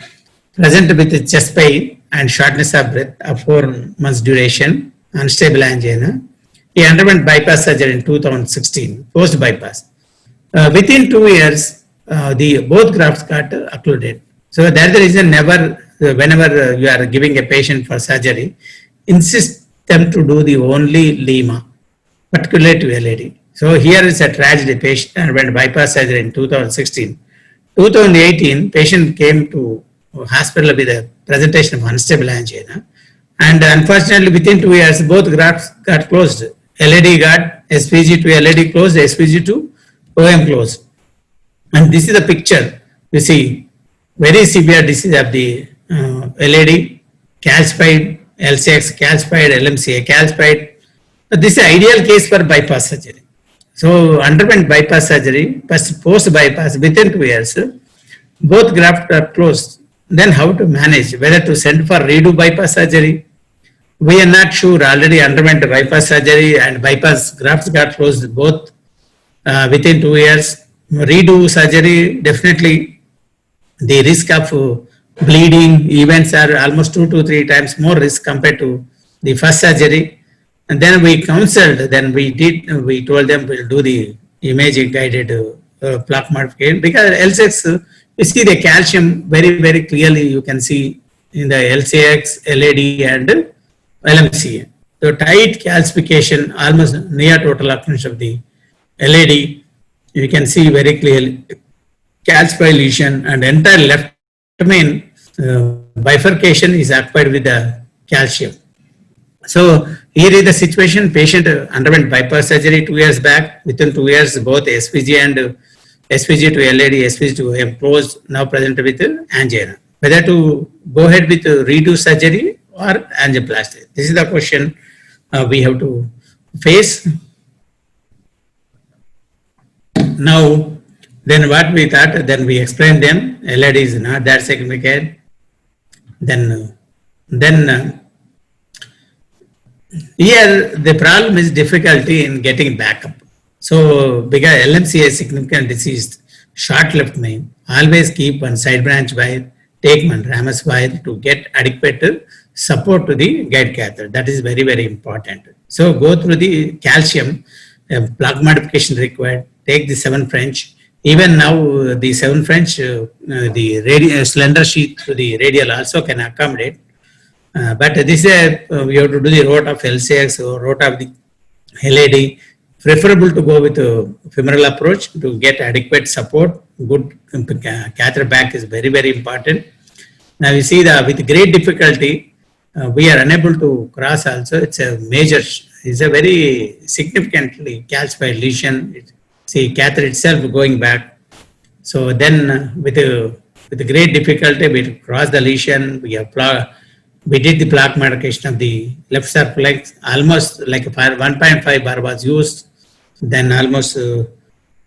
present with chest pain and shortness of breath of 4 months duration, unstable angina. He underwent bypass surgery in 2016, post-bypass. Within 2 years, both grafts got occluded. So that's the reason whenever you are giving a patient for surgery, insist them to do the only Lima, particularly to LAD. So here is a tragedy. Patient underwent bypass surgery in 2016. 2018, patient came to hospital with a presentation of unstable angina. And unfortunately, within 2 years, both grafts got closed. LAD got SPG to LAD closed, SPG to OM closed. And this is the picture. You see, very severe disease of the LAD, calcified, LCX calcified, LMCA calcified. This is ideal case for bypass surgery. So underwent bypass surgery, post bypass within 2 years, both grafts are closed. Then how to manage, whether to send for redo bypass surgery. We are not sure, already underwent bypass surgery and bypass grafts got closed both within 2 years. Redo surgery, definitely the risk of bleeding events are almost 2 to 3 times more risk compared to the first surgery. And then we counseled, then we told them we'll do the imaging guided plaque modification, because LCX, you see the calcium very, very clearly you can see in the LCX, LAD and LMCA. So tight calcification, almost near total occlusion of the LAD, you can see very clearly calcified lesion, and entire left main bifurcation is occupied with the calcium. So here is the situation. Patient underwent bypass surgery 2 years back. Within 2 years, both SPG and SPG to LAD, SPG to OM closed, now present with angina. Whether to go ahead with redo surgery or angioplasty. This is the question we have to face. Now, then what we thought, then we explained them, LAD is not that significant. Then here the problem is difficulty in getting backup. So because LMCA is significant disease, short left main, always keep one side branch wire, take one Ramus wire to get adequate support to the guide catheter. That is very, very important. So go through the calcium, plug modification required, take the 7 French. Even now the 7 French, the slender sheath to the radial also can accommodate. But this is we have to do the rote of LCX or rote of the LAD. Preferable to go with a femoral approach to get adequate support. Good catheter back is very, very important. Now you see that with great difficulty, we are unable to cross also. It's a major, it's a very significantly calcified lesion. See catheter itself going back. So then with great difficulty, we cross the lesion. We did the plaque modification of the left circumflex. Almost like a 1.5 bar was used. Then almost 6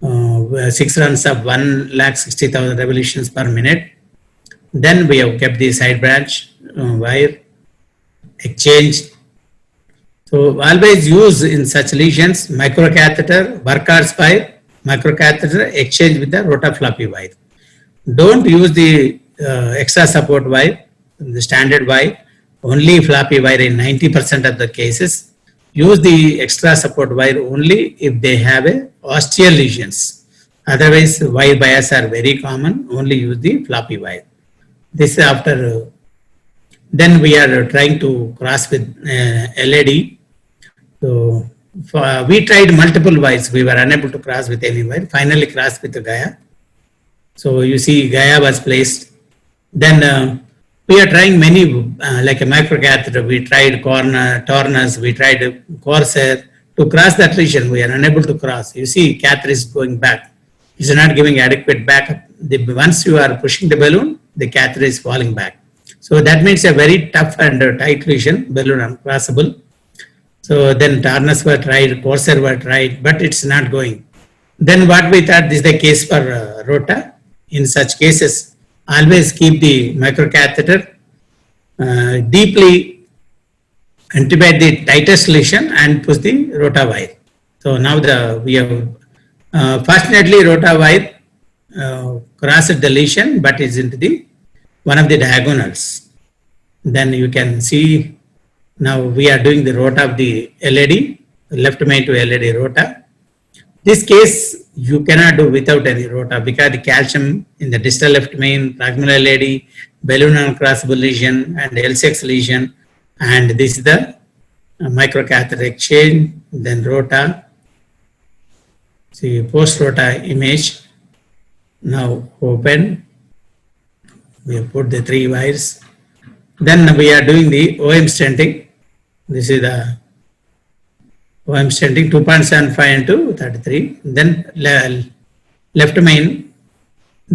runs of 1,60,000 revolutions per minute. Then we have kept the side branch wire exchanged. So always use in such lesions microcatheter, Burkhardt wire, microcatheter exchange with the rotafloppy wire. Don't use the extra support wire, the standard wire, only floppy wire in 90% of the cases. Use the extra support wire only if they have a osteal lesions. Otherwise, wire bias are very common. Only use the floppy wire. This after. Then we are trying to cross with LAD. So we tried multiple wires. We were unable to cross with any wire. Finally, crossed with the Gaia. So you see, Gaia was placed. Then we are trying many, like a microcatheter, we tried Tornus, we tried Corsair. To cross that lesion, we are unable to cross. You see, catheter is going back. It's not giving adequate backup. Once you are pushing the balloon, the catheter is falling back. So that means a very tough and tight lesion, balloon uncrossable. So then Tornus were tried, Corsair were tried, but it's not going. Then what we thought is the case for Rota. In such cases, always keep the microcatheter deeply intubate the tightest lesion and push the Rota wire. So now we have fortunately Rota wire crossed the lesion, but is into the one of the diagonals. Then you can see now we are doing the Rota of the LAD, left main to LAD Rota. This case you cannot do without any Rota because the calcium in the distal left main, proximal LAD, balloon uncrossable lesion and LCX lesion, and this is the microcatheter exchange, then Rota. See post Rota image. Now open. We have put the 3 wires. Then we are doing the OM stenting. This is the OM stenting 2.75 into 33. Then left main.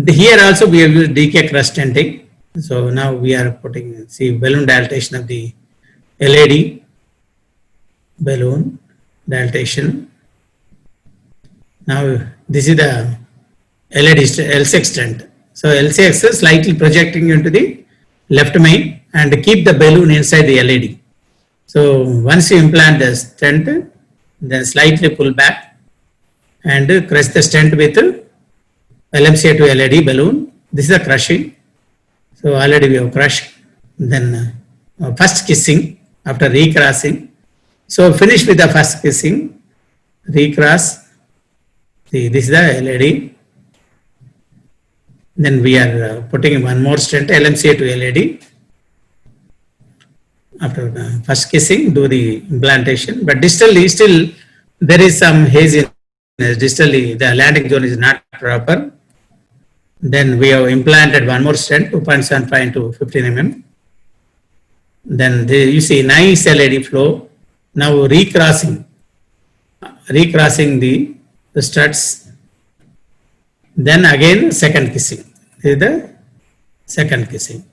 Here also we have used DK cross stenting. So now we are putting, see balloon dilatation of the LAD. Balloon dilatation. Now this is the LAD LCX stent. So LCX is slightly projecting into the left main and keep the balloon inside the LAD. So once you implant the stent, then slightly pull back and crush the stent with LMCA to LAD balloon. This is the crushing. So already we have crushed. Then first kissing after recrossing. So finish with the first kissing, recross. See, this is the LAD. Then we are putting one more stent, LMCA to LAD. After the first kissing, do the implantation. But distally, still there is some haziness. Distally, the landing zone is not proper. Then we have implanted one more stent, 2.75 into 15 mm. Then you see nice LAD flow. Now recrossing the studs. Then again second kissing. This is the second kissing.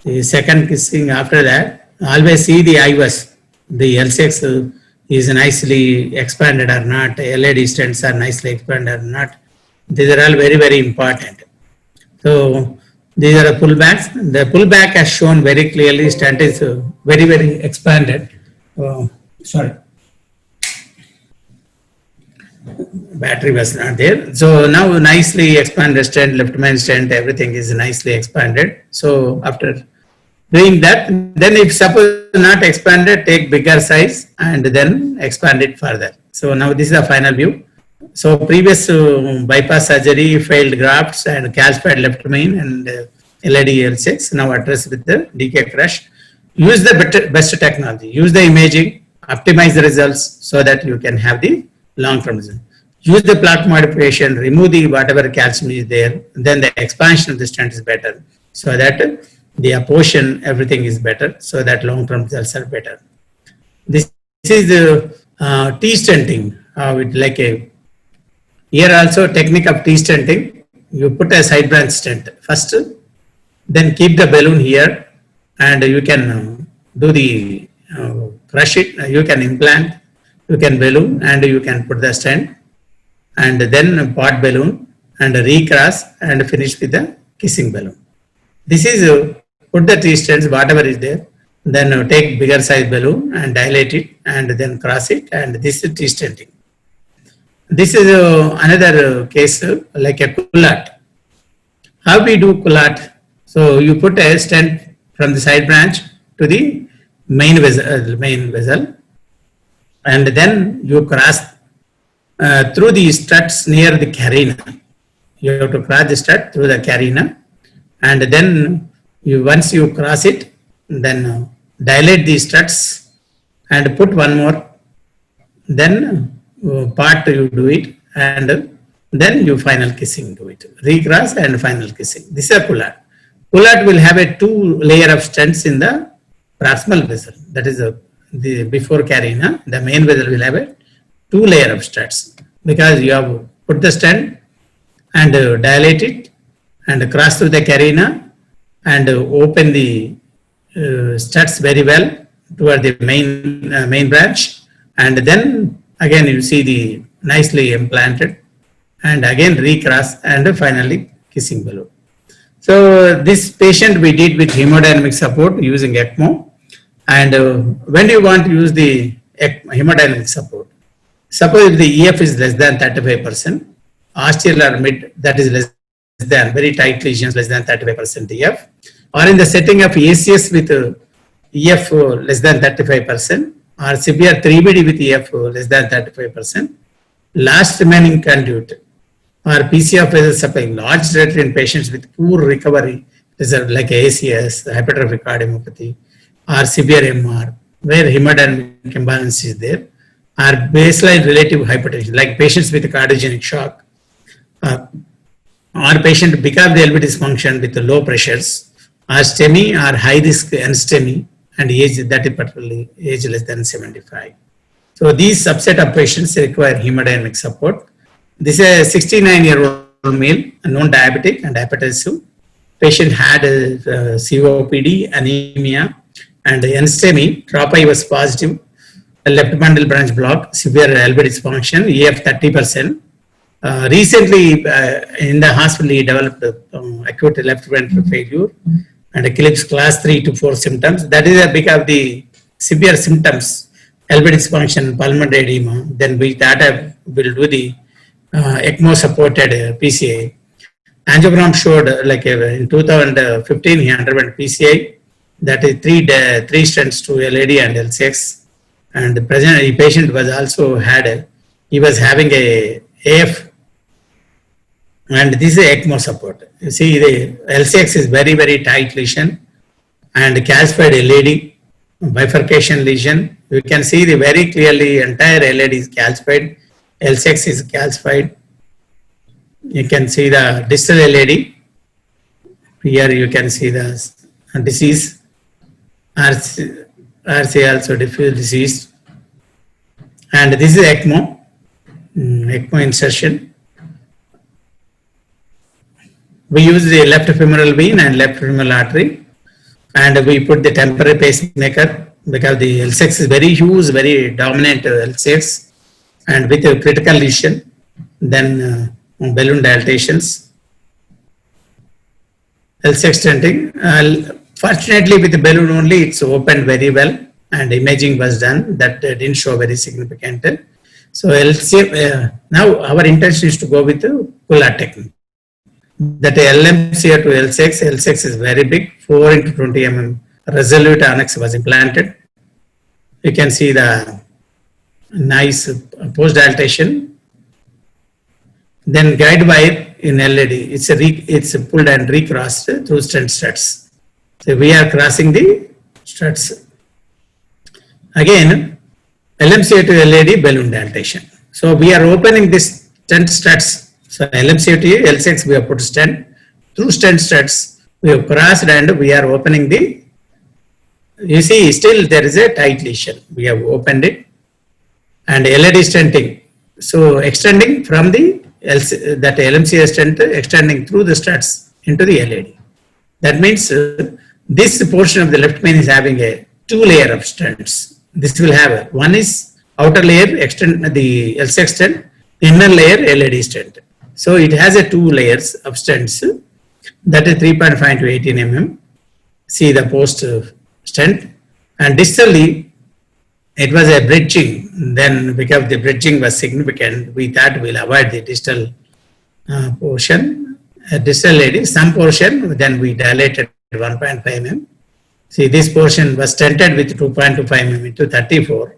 The second kissing after that, always see the IVUS. The LCX is nicely expanded or not, LAD stents are nicely expanded or not. These are all very, very important. So these are the pullbacks. The pullback has shown very clearly, stent is very, very expanded. Sorry. Battery was not there. So now nicely expanded stent, left main stent, everything is nicely expanded. So after doing that, then if suppose not expanded, take bigger size and then expand it further. So now this is the final view. So previous bypass surgery, failed grafts and calcified left main and LAD L6 now addressed with the DK crush. use the best technology, use the imaging, optimize the results so that you can have the long-term result. Use the plaque modification, remove the whatever calcium is there, then the expansion of the stent is better, so that the apportion, everything is better, so that long-term results are better. This is the T-stenting, like a, here also technique of T-stenting, you put a side branch stent first, then keep the balloon here, and you can do the crush it, you can implant, you can balloon, and you can put the stent, and then pot balloon, and recross, and finish with the kissing balloon. This is put the T-stents, whatever is there, then take bigger size balloon and dilate it, and then cross it, and this is T-stenting. This is another case like a Coulthard. How we do Coulthard? So you put a stent from the side branch to the main vessel, and then you cross through the struts near the carina. You have to cross the strut through the carina, and then once you cross it, then dilate the struts and put one more, then part you do it, and then you final kissing do it. Recross and final kissing. This is a Coulthard. Coulthard will have a 2 layer of stents in the proximal vessel. That is the before carina. The main vessel will have a 2 layer of struts, because you have put the stent and dilate it and cross through the carina and open the struts very well toward the main branch, and then again you see the nicely implanted, and again recross, and finally kissing balloon. So this patient we did with hemodynamic support using ECMO, and when you want to use the hemodynamic support, suppose if the EF is less than 35%, ostial or mid, that is less than, very tight lesions less than 35% EF, or in the setting of ACS with EF less than 35%, or severe 3BD with EF less than 35%, last remaining conduit, or PCF vessel supply, large territory in patients with poor recovery, like ACS, hypertrophic cardiomyopathy, or severe MR, where hemodynamic imbalance is there, or baseline relative hypertension, like patients with cardiogenic shock, or patient because the LV dysfunction with the low pressures, or STEMI, or high risk NSTEMI, and age, that is particularly age less than 75. So these subset of patients require hemodynamic support. This is a 69-year-old male, non-diabetic and hypertensive. Patient had COPD, anemia, and NSTEMI. TROPI was positive. Left bundle branch block, severe LV dysfunction, EF 30%. Recently, in the hospital, he developed acute left ventricular failure and eclipse class 3 to 4 symptoms. That is because the severe symptoms, LV dysfunction, pulmonary edema. Then we will do the ECMO supported PCI. Angiogram showed like in 2015 he underwent PCI, that is 3 stents to LAD and L6, and the patient was also he was having a AF, and this is ECMO support. You see the L6 is very tight lesion, and calcified LAD, bifurcation lesion. You can see the very clearly entire LAD is calcified, L6 is calcified. You can see the distal LAD. Here you can see the disease. RC also diffuse disease. And this is ECMO, ECMO insertion. We use the left femoral vein and left femoral artery, and we put the temporary pacemaker, because the L6 is very huge, very dominant L6, and with a critical lesion. Then balloon dilatations, L6 stenting. Fortunately, with the balloon only, it's opened very well, and imaging was done. That didn't show very significant. So now our intention is to go with the Coulthard technique. That LMCA to L6, L6 is very big, 4 into 20 mm resolute annex was implanted. You can see the nice post dilatation. Then guide wire in LAD, it's pulled and recrossed through stent struts. So we are crossing the struts. Again, LMCA to LAD balloon dilatation. So we are opening this stent struts. So LMCA to L6 we have put stent. Through stent struts we have crossed and we are opening the, you see still there is a tight lesion. We have opened it and LAD stenting. So extending from the that LMCA stent extending through the struts into the LAD. That means this portion of the left main is having a 2 layer of stents. This will have one is outer layer extend the L6 stent, inner layer LAD stent. So it has a 2 layers of stents, that is 3.5 to 18 mm. See the post stent, and distally it was a bridging. Then because the bridging was significant, we thought we'll avoid the distal portion. Distal LAD, some portion, then we dilated 1.5 mm. See, this portion was stented with 2.25 mm into 34,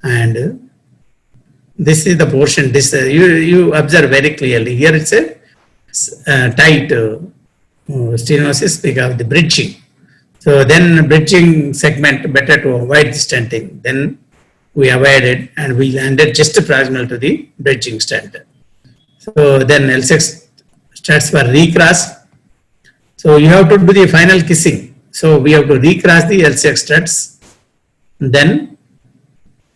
and this is the portion. This you observe very clearly. Here it's a tight stenosis because of the bridging. So then bridging segment better to avoid the stenting. Then we avoided and we landed just proximal to the bridging stent. So then L6 struts were recrossed. So you have to do the final kissing. So we have to recross the L6 struts. Then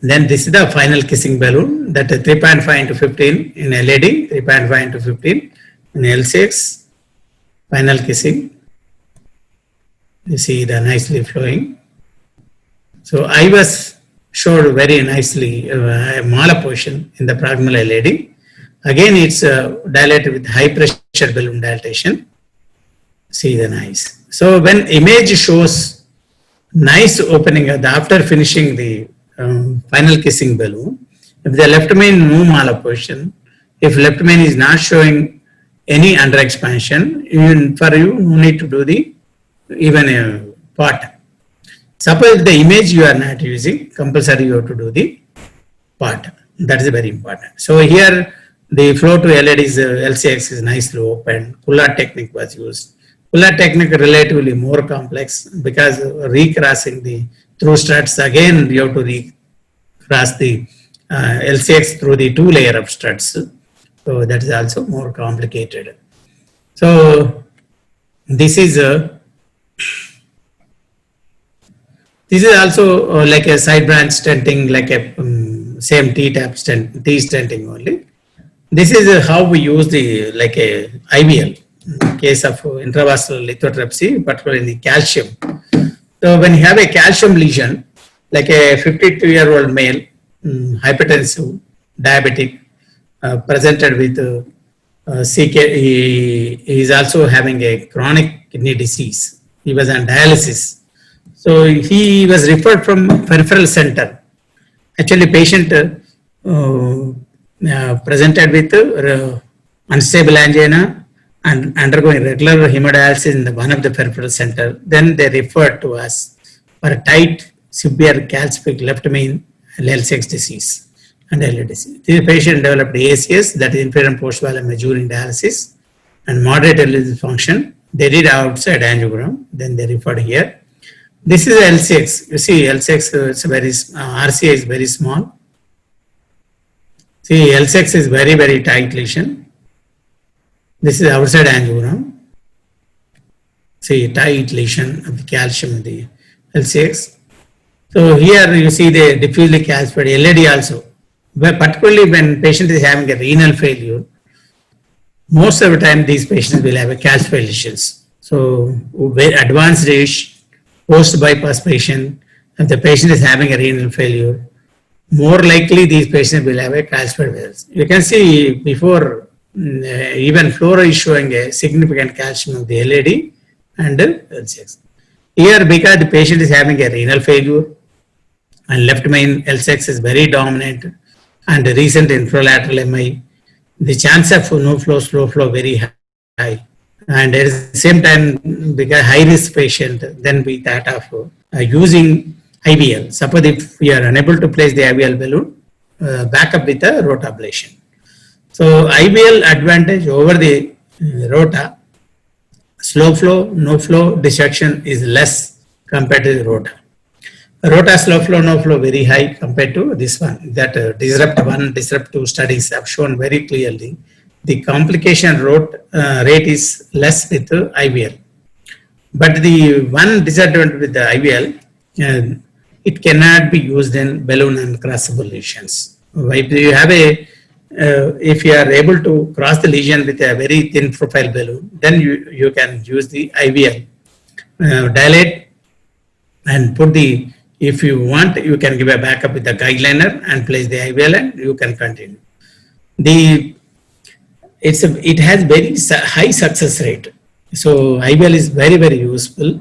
this is the final kissing balloon, that is 3.5 into 15 in LAD, 3.5 into 15 in L6, final kissing. You see the nicely flowing. So I was showed very nicely a mala portion in the proximal LAD. Again, it's dilated with high pressure balloon dilatation. See the nice. So when image shows nice opening after finishing the final kissing balloon, if the left main no mala position, if left main is not showing any under expansion, even for you no need to do the even a part. Suppose the image you are not using, compulsory you have to do the part. That is very important. So here the flow to LAD is LCX is nicely open. Coulard technique was used. Coulard technique relatively more complex because recrossing the through struts, again you have to recross the LCX through the 2 layer of struts. So that is also more complicated. So this is also like a side branch stenting, like a same T-tap stent, T stenting only. This is how we use the like a IVL in case of intravascular lithotripsy, particularly in the calcium. So when you have a calcium lesion, like a 52-year-old male, hypertensive, diabetic, presented with CK, he is also having a chronic kidney disease. He was on dialysis. So he was referred from peripheral center. Actually, patient presented with unstable angina and undergoing regular hemodialysis in one of the peripheral center. Then they referred to us for a tight, severe calcific left main L6 disease and LA disease. This patient developed ACS, that is inferior post-viral medullary dialysis, and moderate LA function. They did outside angiogram, then they referred here. This is L6. You see, L6 it's very RCA is very small. See, L6 is very, very tight lesion. This is outside angiogram. See, tight lesion of the calcium in the L6. So here you see the diffusely calcified LAD also. But particularly when patient is having a renal failure, most of the time these patients will have a calcified lesions. So very advanced age, post bypass patient, if the patient is having a renal failure, more likely these patients will have a calcified vessels. You can see before even fluoro is showing a significant calcium of the LAD and L6. Here, because the patient is having a renal failure and left main L6 is very dominant and recent infralateral MI, the chance of no flow, slow flow very high. And at the same time, because high risk patient, then we thought of using IVL. Suppose if we are unable to place the IVL balloon, back up with a rota ablation. So IVL advantage over the rota, slow flow, no flow dissection is less compared to the rota. Rota slow flow, no flow very high compared to this one. That disrupt 1, disrupt 2 studies have shown very clearly the complication rate is less with IVL. But the one disadvantage with the IVL, it cannot be used in balloon and crossable lesions. If you have if you are able to cross the lesion with a very thin profile balloon, then you can use the IVL, dilate and put the, if you want, you can give a backup with the guide liner and place the IVL and you can continue. It has very high success rate. So IVL is very, very useful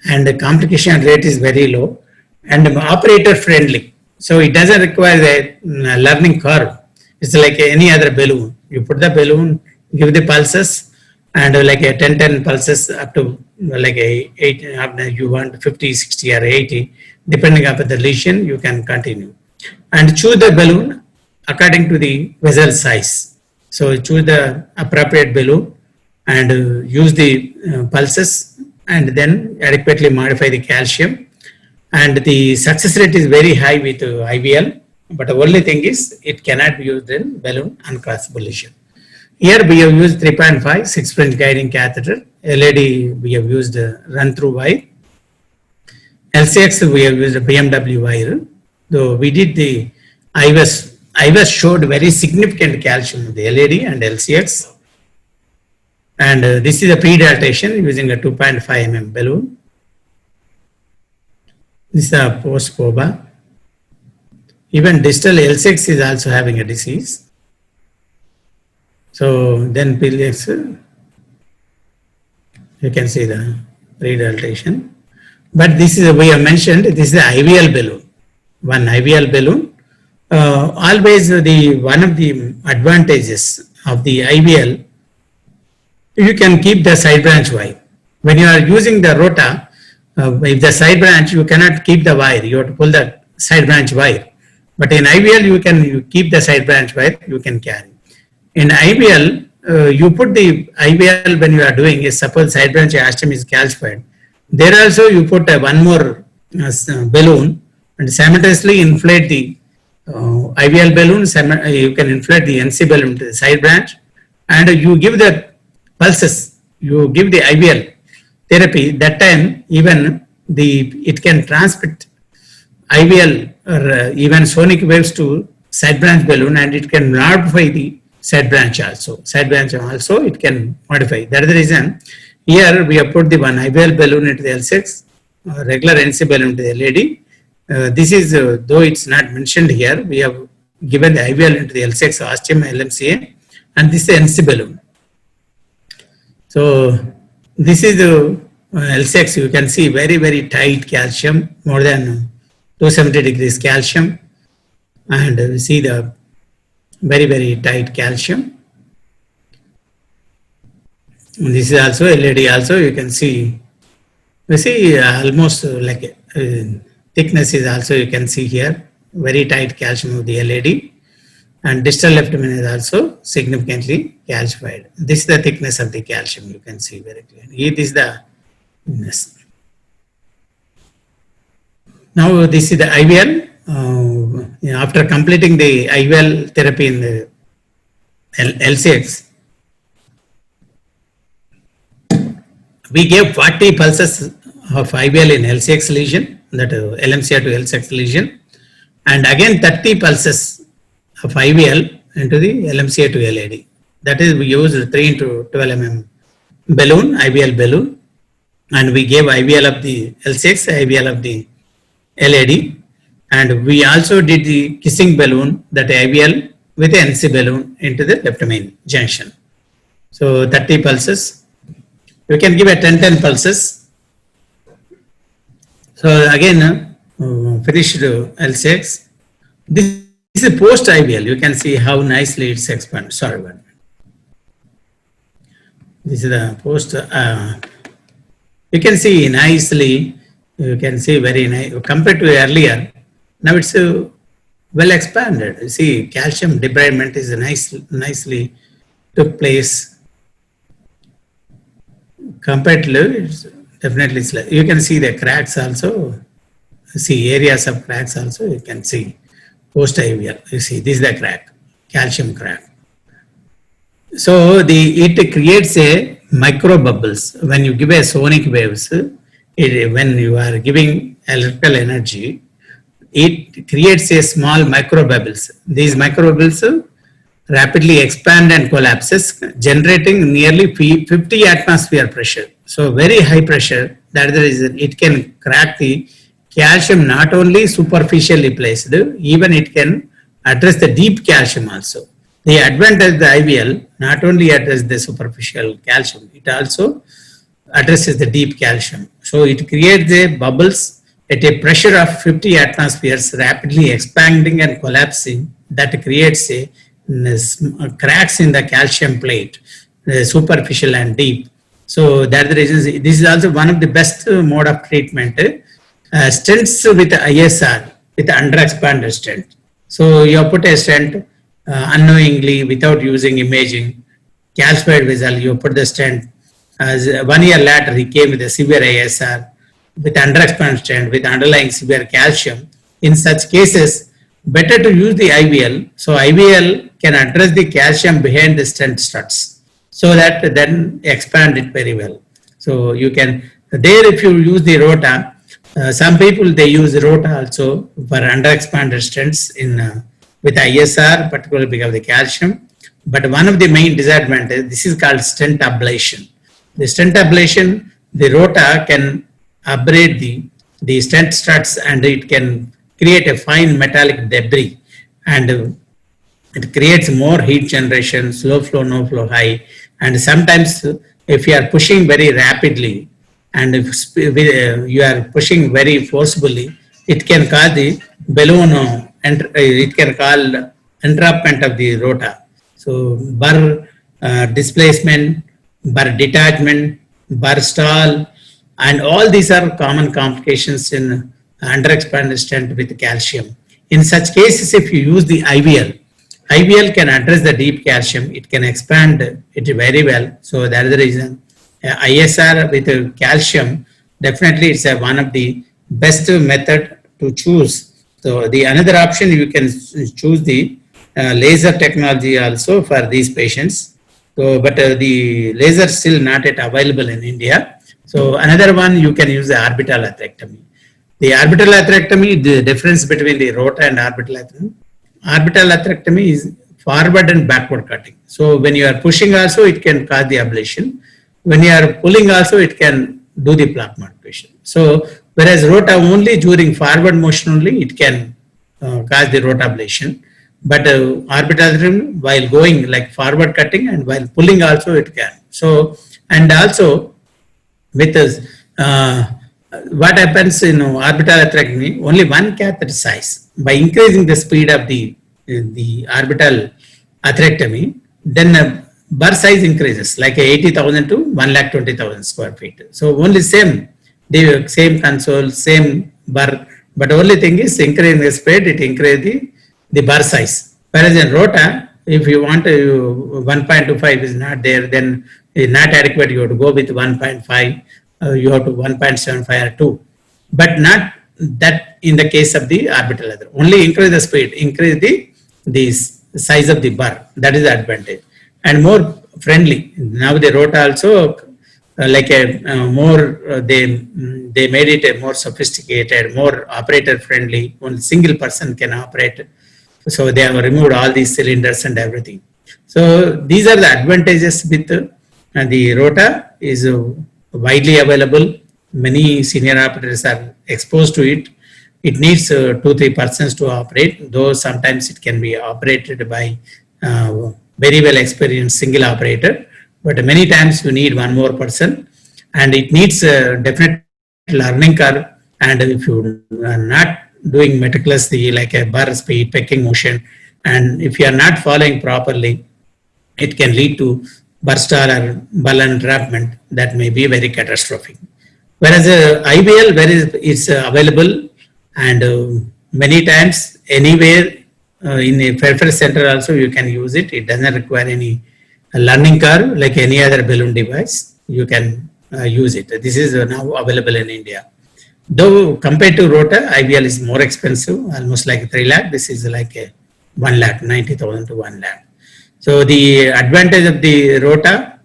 and the complication rate is very low and operator friendly. So it doesn't require a learning curve. It's like any other balloon. You put the balloon, give the pulses and like a 10 pulses up to like a 8, you want 50, 60 or 80, depending upon the lesion, you can continue. And choose the balloon according to the vessel size. So choose the appropriate balloon and use the pulses and then adequately modify the calcium. And the success rate is very high with IVL, but the only thing is it cannot be used in balloon uncrossable lesion. Here we have used 3.5 6 French guiding catheter. LAD we have used run-through wire. LCX we have used a BMW wire. Though we did the IVS showed very significant calcium with the LAD and LCX. And this is a pre-dilatation using a 2.5 mm balloon. This is a post-POBA. Even distal L6 is also having a disease. So then PLX, you can see the pre-dilatation. But this is, we have mentioned, this is the IVL balloon. One IVL balloon. Always one of the advantages of the IVL, you can keep the side branch wire. When you are using the rota, if the side branch, you cannot keep the wire, you have to pull the side branch wire. But in IVL, you keep the side branch wire, you can carry. In IVL, you put the IVL when you are doing is, suppose side branch ostium is calcified. There also you put one more balloon and simultaneously inflate the IVL balloon, you can inflate the NC balloon to the side branch and you give the pulses, you give the IVL therapy. That time even it can transmit IVL or even sonic waves to side branch balloon and it can modify the side branch also. Side branch also it can modify. That is the reason here we have put the one IVL balloon into the L6, regular NC balloon into the LAD. This is, though it's not mentioned here, we have given the IVL into the L6 ostium LMCA and this is the NC balloon. So this is the L6, you can see very, very tight calcium, more than 270 degrees calcium, and we see the very, very tight calcium. And this is also LAD also, you can see, we see almost like thickness is also, you can see here, very tight calcium of the LAD. And distal left main is also significantly calcified. This is the thickness of the calcium, you can see very clearly. This is the thickness. Now this is the IVL. After completing the IVL therapy in the LCX, we gave 40 pulses of IVL in LCX lesion, that LMCA to LCX lesion, and again 30 pulses of IVL into the LMCA to LAD. That is, we used 3 into 12 mm balloon, IVL balloon, and we gave IVL of the L6, IVL of the LAD, and we also did the kissing balloon, that IVL with the NC balloon into the left main junction. So 30 pulses. You can give a 10 pulses. So again, finished L6. This is a post IVL. You can see how nicely it's expanded. Sorry, one. This is the post. You can see nicely. You can see very nice compared to earlier. Now it's well expanded. You see, calcium debridement is nicely took place. Compared to definitely. You can see the cracks also. See areas of cracks also. You can see post IVL. You see this is the crack, calcium crack. So it creates a micro bubbles when you give a sonic waves. When you are giving electrical energy, it creates a small micro bubbles. These micro bubbles rapidly expand and collapses, generating nearly 50 atmosphere pressure. So very high pressure. That is the reason it can crack the calcium, not only superficially placed, even it can address the deep calcium also. The advantage of the IVL not only addresses the superficial calcium, it also addresses the deep calcium. So it creates the bubbles at a pressure of 50 atmospheres, rapidly expanding and collapsing, that creates a cracks in the calcium plate, superficial and deep. So that's the reason. This is also one of the best mode of treatment. Stents with ISR, with underexpanded stent. So you put a stent unknowingly without using imaging, calcified vessel, you put the stent. As 1 year later, he came with a severe ISR, with underexpanded stent, with underlying severe calcium. In such cases, better to use the IVL. So IVL can address the calcium behind the stent struts, so that then expand it very well. So you can, there if you use the rota, some people they use rota also for underexpanded stents in with ISR, particularly because of the calcium. But one of the main disadvantages, this is called stent ablation. The stent ablation, the rota can abrade the stent struts, and it can create a fine metallic debris, and it creates more heat generation, slow flow, no flow, high. And sometimes if you are pushing very rapidly, and if you are pushing very forcibly, it can cause the balloon, and it can cause entrapment of the rota. So burr displacement, burr detachment, burr stall, and all these are common complications in underexpanded stent with calcium. In such cases, if you use the IVL, IVL can address the deep calcium. It can expand it very well. So that is the reason ISR with calcium, definitely it's one of the best method to choose. So the another option, you can choose the laser technology also for these patients. So, but the laser still not yet available in India. So another one, you can use the orbital atherectomy. The orbital atherectomy, the difference between the rota and orbital atherectomy is forward and backward cutting. So when you are pushing also, it can cause the ablation. When you are pulling also, it can do the plaque modification. So whereas rota only during forward motion only, it can cause the rota ablation. But orbital atherectomy, while going like forward cutting and while pulling also it can. So, and also with what happens in orbital atherectomy, only one catheter size. By increasing the speed of the orbital atherectomy, then burr size increases like 80,000 to 1,20,000 square feet. So only the same console, same burr, but only thing is increasing the speed, it increases the burr size. Whereas in rota, if you want 1.25 is not there, then it's not adequate, you have to go with 1.5, you have to 1.75 or 2. But not that in the case of the orbital leather. Only increase the speed, increase the size of the burr. That is the advantage. And more friendly. Now the rota also like a more, they made it a more sophisticated, more operator friendly. Only single person can operate. So they have removed all these cylinders and everything. So these are the advantages with the rota is widely available. Many senior operators are exposed to it. It needs 2-3 persons to operate, though sometimes it can be operated by very well experienced single operator. But many times you need one more person, and it needs a definite learning curve. And if you are not doing meticulously like a burr speed, pecking motion, and if you are not following properly, it can lead to burr stall or burr entrapment that may be very catastrophic. Whereas IVL, where it's available, and many times anywhere in a peripheral center also you can use it. It doesn't require any learning curve like any other balloon device. You can use it. This is now available in India. Though compared to Rota, IVL is more expensive, almost like 3 lakh. This is like a 1 lakh, 90,000 to 1 lakh. So the advantage of the Rota,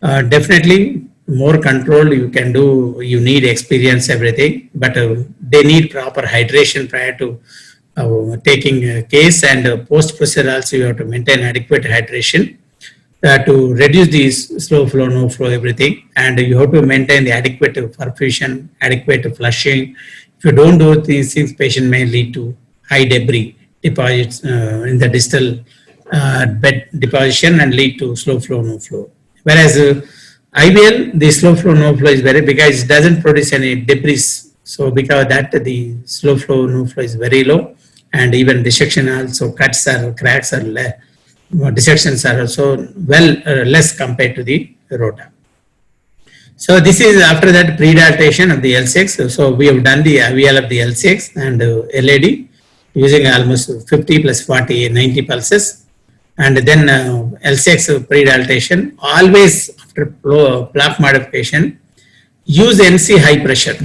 definitely more control you can do. You need experience, everything, but they need proper hydration prior to taking a case, and post procedure also you have to maintain adequate hydration to reduce the slow flow, no flow, everything, and you have to maintain the adequate perfusion, adequate flushing. If you don't do these things, patient may lead to high debris deposits in the distal bed deposition and lead to slow flow, no flow. Whereas IVL, the slow flow, no flow is very, because it doesn't produce any debris. So because of that, the slow flow, no flow is very low, and even dissection also, cuts or cracks are less. Dissections are also less compared to the Rota. So this is after that pre-dilatation of the L6. So we have done the IVL of the L6 and LAD using almost 50 plus 40, 90 pulses. And then L6 pre-dilatation, always after plaque modification, use NC high pressure,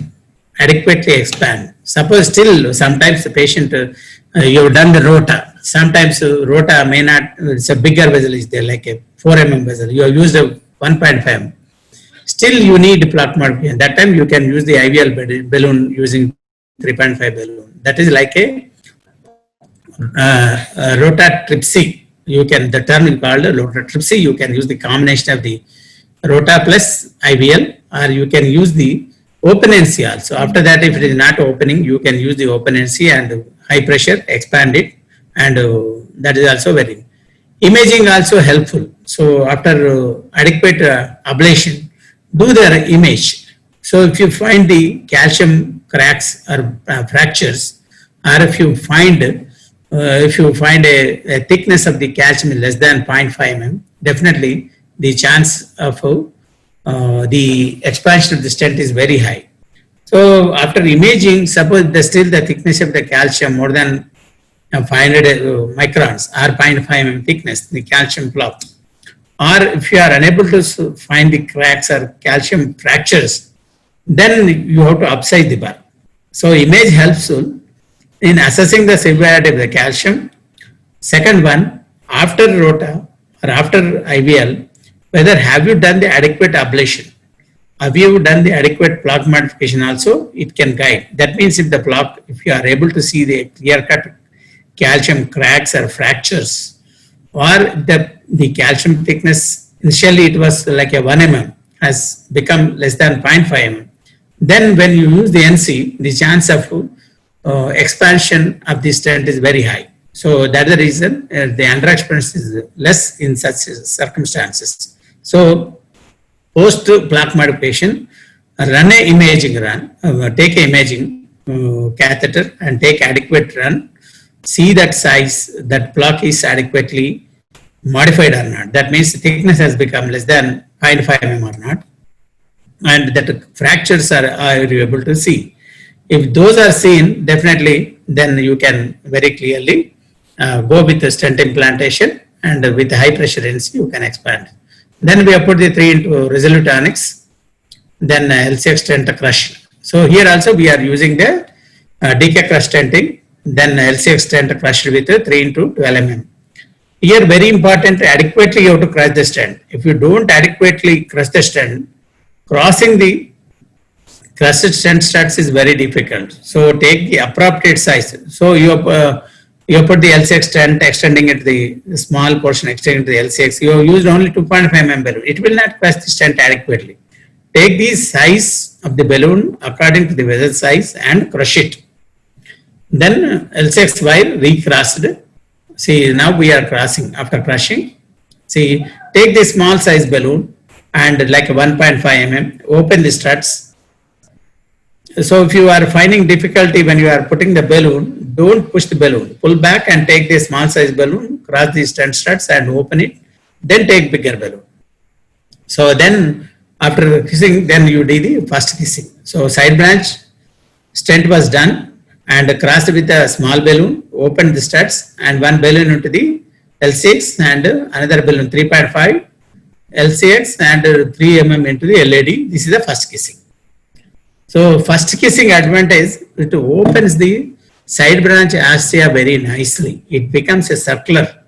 adequately expand. Suppose still sometimes the patient, you have done the Rota. Sometimes Rota may not, it's a bigger vessel is there, like a 4 mm vessel. You have used a 1.5 mm. Still you need plaque modification. That time you can use the IVL balloon using 3.5 balloon. That is like a rotatripsy. You can, the term is called rotatripsy. You can use the combination of the Rota plus IVL, or you can use the open NC also. After that, if it is not opening, you can use the open NC and high pressure, expand it. And that is also very imaging also helpful. So after adequate ablation, do the image. So if you find the calcium cracks or fractures, or if you find a thickness of the calcium is less than 0.5 mm, definitely the chance of the expansion of the stent is very high. So after imaging, suppose still the thickness of the calcium more than 500 microns or 0.5 mm thickness, the calcium block. Or if you are unable to find the cracks or calcium fractures, then you have to upsize the bar. So image helps in assessing the severity of the calcium. Second one, after Rota or after IVL, whether have you done the adequate ablation? Have you done the adequate plaque modification also? It can guide. That means if the plaque, if you are able to see the clear-cut calcium cracks or fractures, or the calcium thickness, initially it was like a 1 mm, has become less than 0.5 mm. Then when you use the NC, the chance of expansion of the stent is very high. So that's the reason the underexpansion is less in such circumstances. So post plaque modification, run a imaging run, take a imaging catheter and take adequate run. See that size, that plaque is adequately modified or not. That means the thickness has become less than 0.5 mm or not. And that fractures are you able to see. If those are seen, definitely, then you can very clearly go with the stent implantation, and with the high pressure NC, you can expand. Then we have put the 3 into Resolute Onyx, then LCX stent crush. So here also we are using the DK crush stenting, then LCX stent crushed with 3 into 12 mm. Here very important, adequately you have to crush the stent. If you don't adequately crush the stent, crossing the crushed stent struts is very difficult. So take the appropriate size. So you put the LCX stent, extending it, the small portion extending to the LCX. You have used only 2.5 mm balloon. It will not crush the stent adequately. Take the size of the balloon according to the vessel size and crush it. Then LCX wire recrossed. See, now we are crossing. After crushing, see, take the small size balloon and like 1.5 mm, open the struts. So if you are finding difficulty when you are putting the balloon, don't push the balloon. Pull back and take the small size balloon, cross the stent struts and open it. Then take bigger balloon. So then after kissing, then you do the first kissing. So side branch, stent was done and crossed with a small balloon, opened the struts and one balloon into the L6 and another balloon 3.5 LCX and 3 mm into the LED. This is the first kissing. So first kissing advantage, it opens the side branch astia very nicely. It becomes a circular.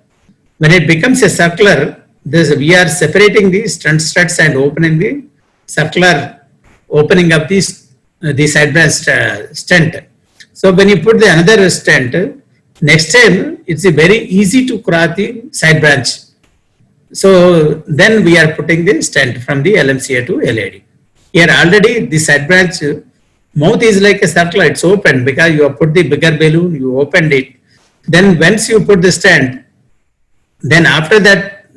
When it becomes a circular, we are separating the stunt struts and opening the circular, opening up the side branch stent. So when you put the another stent, next time it's very easy to cross the side branch. So then we are putting the stent from the LMCA to LED. Here already the side branch mouth is like a circle, it's open because you have put the bigger balloon, you opened it. Then once you put the stent, then after that,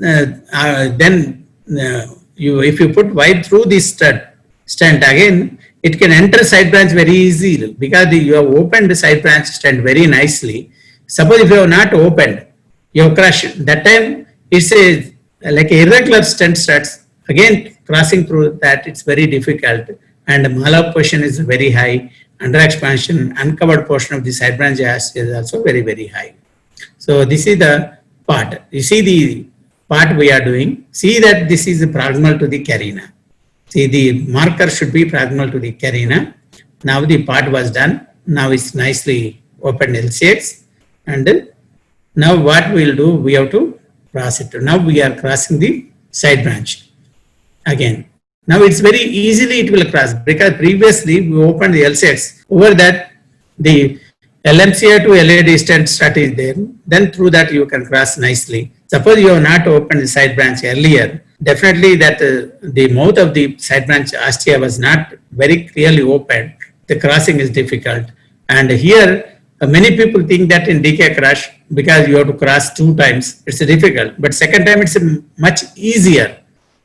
if you put wide through this stent again, it can enter side branch very easily because you have opened the side branch stent very nicely. Suppose if you have not opened, you have crushed. That time it's like a irregular stent struts. Again, crossing through that, it's very difficult. And the mala portion is very high. Under expansion, uncovered portion of the side branch is also very, very high. So this is the part. You see the part we are doing. See that this is proximal to the carina. See, the marker should be proximal to the carina. Now the part was done. Now it's nicely opened LCX. And now what we'll do, we have to cross it. Now we are crossing the side branch again. Now it's very easily it will cross because previously we opened the LCX. Over that, the LMCA to LED stent strut is there. Then through that you can cross nicely. Suppose you have not opened the side branch earlier, definitely that the mouth of the side branch astia was not very clearly opened. The crossing is difficult. And here, many people think that in DK crush, because you have to cross 2 times, it's difficult. But second time it's much easier.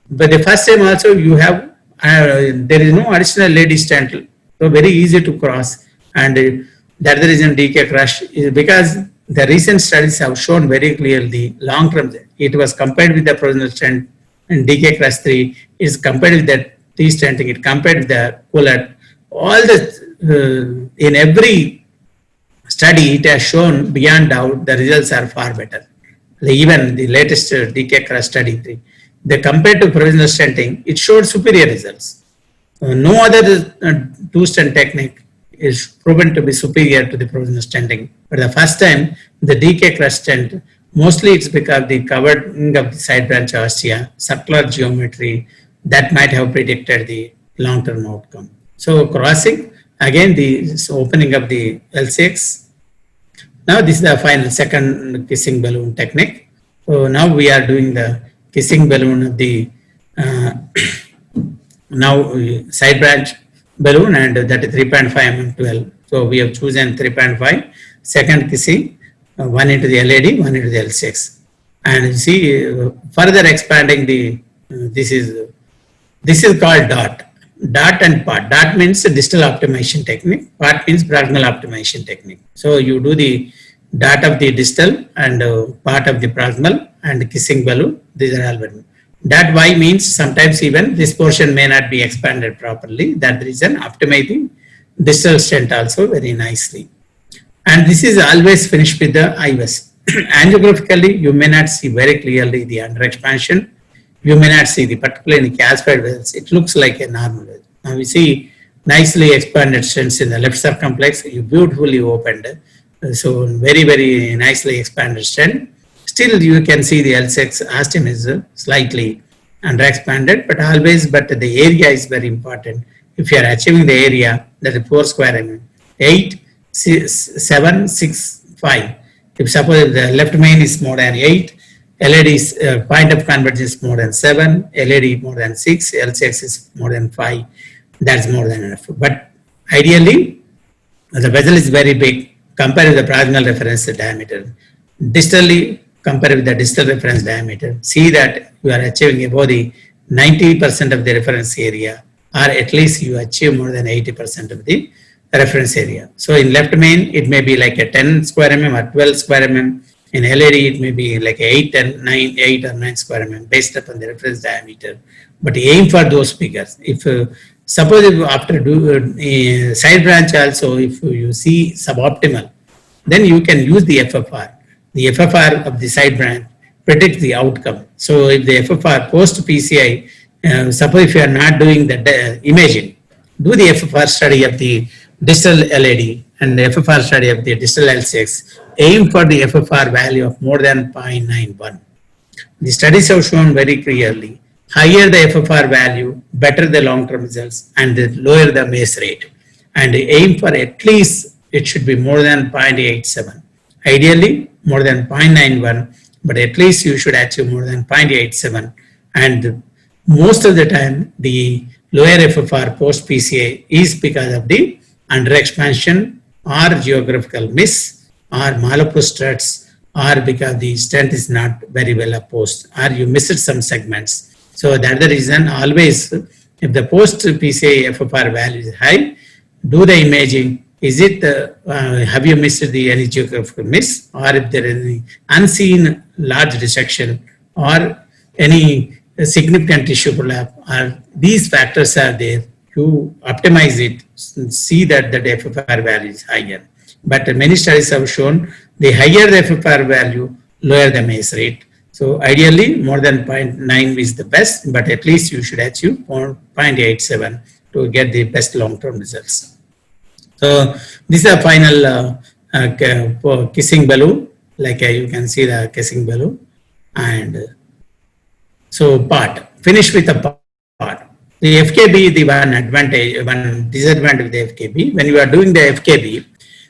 But the first time also you have, there is no additional LED stent, so very easy to cross. And that's the reason DK crush is because the recent studies have shown very clearly long term. It was compared with the provisional stent and DK crush 3 is compared with the T stenting, it compared with the Coolert. All the, in every study it has shown beyond doubt the results are far better. Even the latest DK crush study 3. They compared to provisional stenting, it showed superior results. No other 2 stent technique is proven to be superior to the provisional stenting. But the first time, the DK crush stent, mostly it's because the covering of the side branch ostia, circular geometry, that might have predicted the long-term outcome. So crossing, again, the opening of the L6. Now this is the final second kissing balloon technique. So now we are doing the kissing balloon of the now side branch balloon, and that is 3.5 mm 12. So we have chosen 3.5. Second kissing, 1 into the LED, 1 into the L6. And you see further expanding the, this is called dot. Dot and part. Dot means distal optimization technique. Part means proximal optimization technique. So you do the dot of the distal and part of the proximal and kissing balloon. These are all very. That Y means sometimes even this portion may not be expanded properly. That reason optimizing distal stent also very nicely. And this is always finished with the IVS. Angiographically, you may not see very clearly the under expansion. You may not see the particularly in the calcified vessels. It looks like a normal vessel. Now we see nicely expanded stents in the left circumflex. You beautifully opened. So very, very nicely expanded stent. Still you can see the L6 ostium is slightly under expanded, but always, but the area is very important. If you are achieving the area, that is 4 square mm, 8, 7, 6, 5. If suppose the left main is more than 8, LED is point of convergence is more than 7, LED more than 6, L6 is more than 5. That's more than enough. But ideally, the vessel is very big compared with the proximal reference diameter. Distally, compared with the distal reference diameter, see that you are achieving above the 90% of the reference area, or at least you achieve more than 80% of the reference area. So in left main, it may be like a 10 square mm or 12 square mm. In LED, it may be like 8 and 9, 8 or 9 square mm based upon the reference diameter. But aim for those figures. If suppose if after do side branch also, if you see suboptimal, then you can use the FFR. The FFR of the side branch predict the outcome. So if the FFR post PCI, suppose if you are not doing the imaging, do the FFR study of the distal LAD and the FFR study of the distal LCX, aim for the FFR value of more than 0.91. The studies have shown very clearly, higher the FFR value, better the long-term results, and the lower the MACE rate. And aim for at least, it should be more than 0.87. Ideally, more than 0.91, but at least you should achieve more than 0.87. And most of the time, the lower FFR post PCA is because of the underexpansion or geographical miss or malapproach struts, or because the stent is not very well opposed, or you missed some segments. So that's the reason always, if the post PCA FFR value is high, do the imaging. Is it, have you missed the any geographical miss, or if there is any unseen large resection or any significant tissue prolapse, or these factors are there, you optimize it, see that the FFR value is higher. But many studies have shown the higher the FFR value, lower the MACE rate. So ideally, more than 0.9 is the best, but at least you should achieve 0.87 to get the best long-term results. So this is a final kissing balloon, like you can see the kissing balloon. And so finish with the part. The FKB, the one advantage, one disadvantage of the FKB, when you are doing the FKB,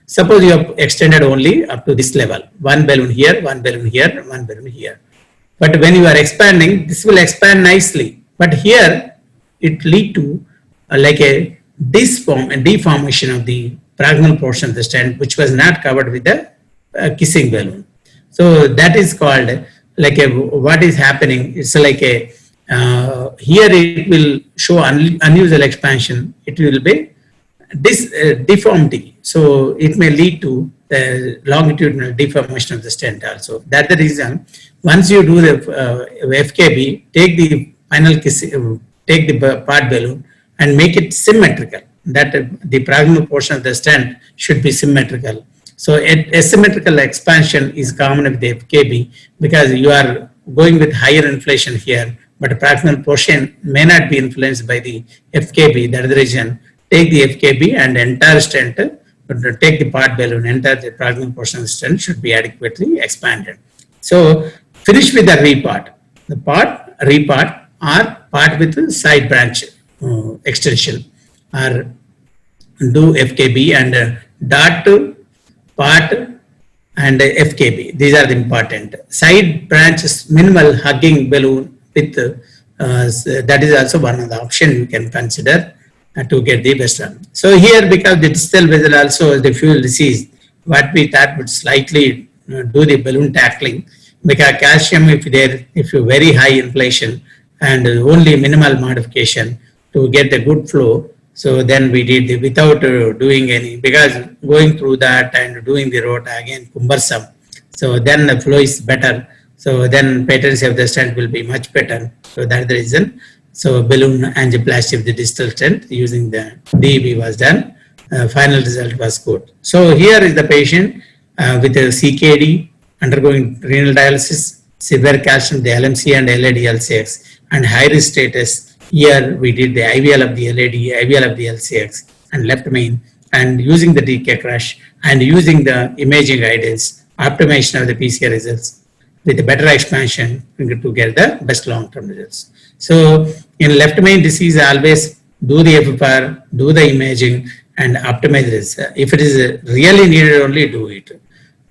suppose you have extended only up to this level, one balloon here, one balloon here, one balloon here. But when you are expanding, this will expand nicely. But here, it lead to like a deformation of the proximal portion of the stent, which was not covered with the kissing balloon. So that is called like a, what is happening, it's like a, here it will show unusual expansion, it will be this deformity. So it may lead to the longitudinal deformation of the stent also. That's the reason, once you do the FKB, take the final kiss, take the part balloon and make it symmetrical, that the proximal portion of the stent should be symmetrical. So asymmetrical expansion is common with the FKB because you are going with higher inflation here, but the proximal portion may not be influenced by the FKB. That is the reason, take the FKB and entire stent, take the part balloon, entire the proximal portion of the stent should be adequately expanded. So finish with the repart. The repart or part with side branch extension, or do FKB and dot part and FKB. These are the important. Side branches, minimal hugging balloon with, that is also one of the options you can consider to get the best one. So here, because the distal vessel also the fuel disease, what we thought would slightly do the balloon tackling, because calcium, if you very high inflation and only minimal modification to get the good flow. So then we did the, without doing any, because going through that and doing the rota again cumbersome. So then the flow is better. So then patency of the stent will be much better. So that's the reason. So balloon angioplasty of the distal stent using the DEB was done. Final result was good. So here is the patient with a CKD undergoing renal dialysis, severe calcium, the LMC and LAD-LCX, and high risk status. Here we did the IVL of the LAD, IVL of the LCX and left main, and using the DK crush and using the imaging guidance, optimization of the PCR results with a better expansion to get the best long-term results. So in left main disease, always do the FFR, do the imaging and optimize this. If it is really needed, only do it.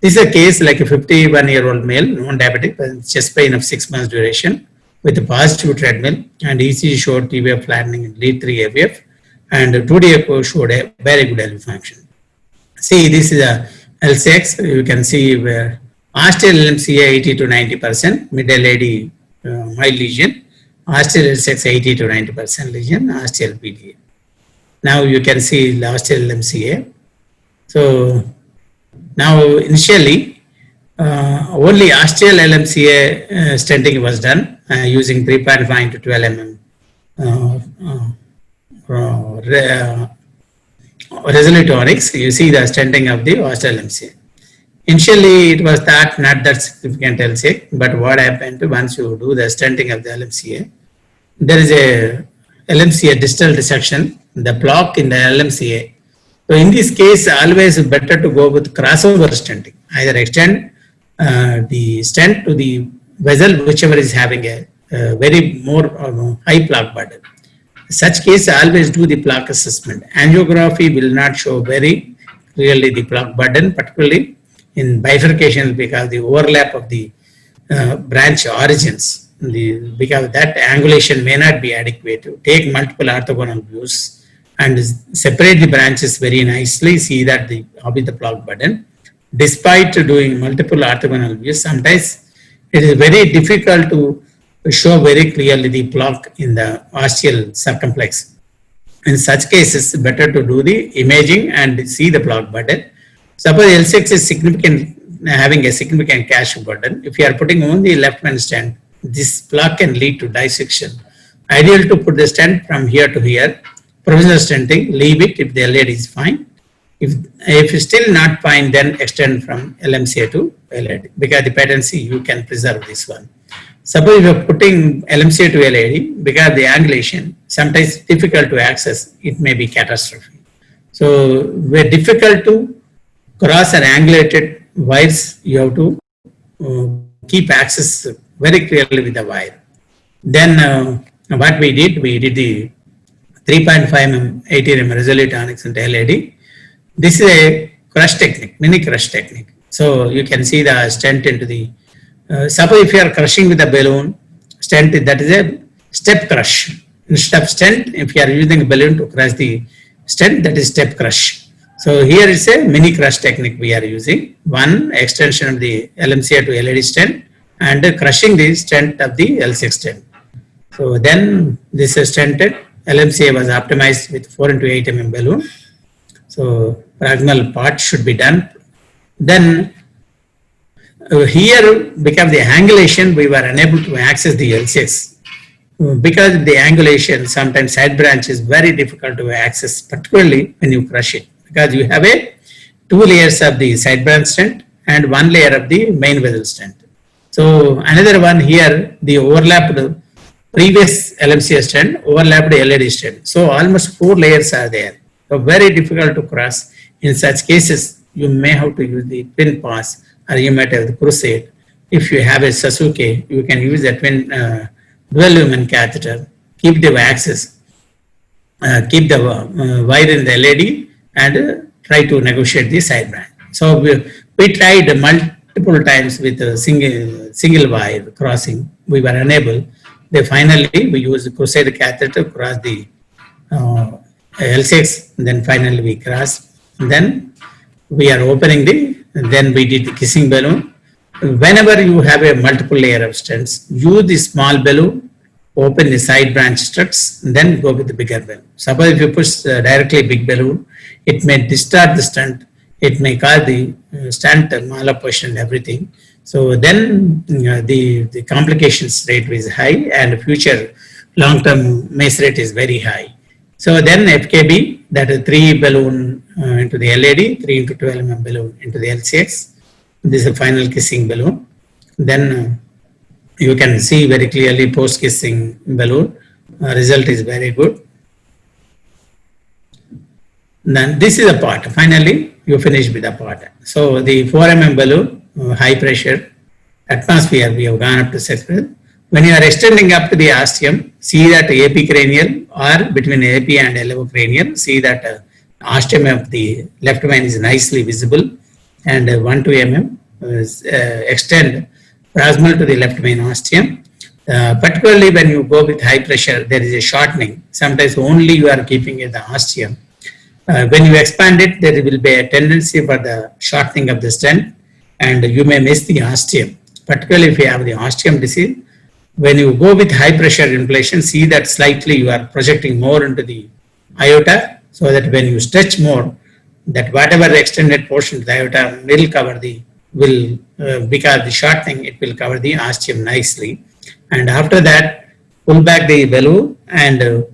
This is a case like a 51-year-old male, non-diabetic, chest pain of 6 months duration, with a positive treadmill, and ECG showed T-wave flattening in lead 3 AVF, and 2D echo showed a very good LV function. See, this is a LCX. You can see where ostial LMCA 80 to 90%, mid LAD mild lesion, ostial LCX 80 to 90% lesion, ostial PDA. Now you can see the ostial LMCA. So now initially, only ostial LMCA stenting was done using 3.5 to 12 mm Resolute onyx. You see the stenting of the ostial LMCA. Initially, it was thought not that significant LCA, but what happened once you do the stenting of the LMCA, there is a LMCA distal dissection, the block in the LMCA. So in this case, always better to go with crossover stenting. Either extend the stent to the vessel, whichever is having a very more high plaque burden. Such case, always do the plaque assessment. Angiography will not show very clearly the plaque burden, particularly in bifurcation, because the overlap of the branch origins. Because that angulation may not be adequate. Take multiple orthogonal views and separate the branches very nicely. See that how is the plaque burden. Despite doing multiple orthogonal views, sometimes it is very difficult to show very clearly the plaque in the ostial circumflex. In such cases, better to do the imaging and see the plaque burden. Suppose L6 is significant, having a significant cache burden. If you are putting only left main stent, this plaque can lead to dissection. Ideal to put the stent from here to here. Provisional stenting, leave it if the LAD is fine. If it's still not fine, then extend from LMCA to LAD. Because the patency, you can preserve this one. Suppose you are putting LMCA to LAD, because the angulation, sometimes difficult to access, it may be catastrophic. So, where difficult to cross or angulated wires, you have to keep access very clearly with the wire. Then what we did the 3.5 mm 80 mm resolute onyx into LAD. This is a crush technique, mini crush technique. So you can see the stent into the, suppose if you are crushing with a balloon, stent, that is a step crush. Instead of stent, if you are using a balloon to crush the stent, that is step crush. So here is a mini crush technique we are using. One extension of the LMCA to LAD stent and crushing the stent of the L6 stent. So then this is stented. LMCA was optimized with 4 into 8 mm balloon. So proximal part should be done. Then here, because of the angulation, we were unable to access the L6. Because of the angulation, sometimes side branch is very difficult to access, particularly when you crush it. Because you have a 2 layers of the side branch stent and 1 layer of the main vessel stent. So another one here, the overlapped previous LMCA stent, overlapped LAD stent. So almost 4 layers are there. So very difficult to cross. In such cases, you may have to use the twin pass, or you might have the crusade. If you have a Sasuke, you can use a twin dual lumen catheter, keep the access, keep the wire in the LAD and try to negotiate the side branch. So we tried multiple times with a single wire crossing. We were unable. Then finally we used crusade catheter to cross the L6. Then finally we crossed. Then we are opening then we did the kissing balloon. Whenever you have a multiple layer of stents, use the small balloon, open the side branch struts, then go with the bigger balloon. Suppose if you push directly big balloon, it may distort the stent, it may cause the stent malposition and everything. So then the complications rate is high and future long-term MACE rate is very high. So then FKB, that is 3 balloon into the LAD, 3 into 12 mm balloon into the LCX. This is a final kissing balloon. Then you can see very clearly post kissing balloon. Result is very good. Then this is a part. Finally, you finish with the part. So the 4 mm balloon, high pressure, atmosphere, we have gone up to 6 pressure. When you are extending up to the ostium, see that AP cranial or between AP and LO cranial, see that ostium of the left vein is nicely visible and 1 to mm extend proximal to the left main ostium. Particularly when you go with high pressure, there is a shortening. Sometimes only you are keeping the ostium. When you expand it, there will be a tendency for the shortening of the stent and you may miss the ostium. Particularly if you have the ostium disease, when you go with high pressure inflation, see that slightly you are projecting more into the aorta, so that when you stretch more, that whatever the extended portion of the aorta will cover because the shortening, it will cover the ostium nicely. And after that, pull back the balloon and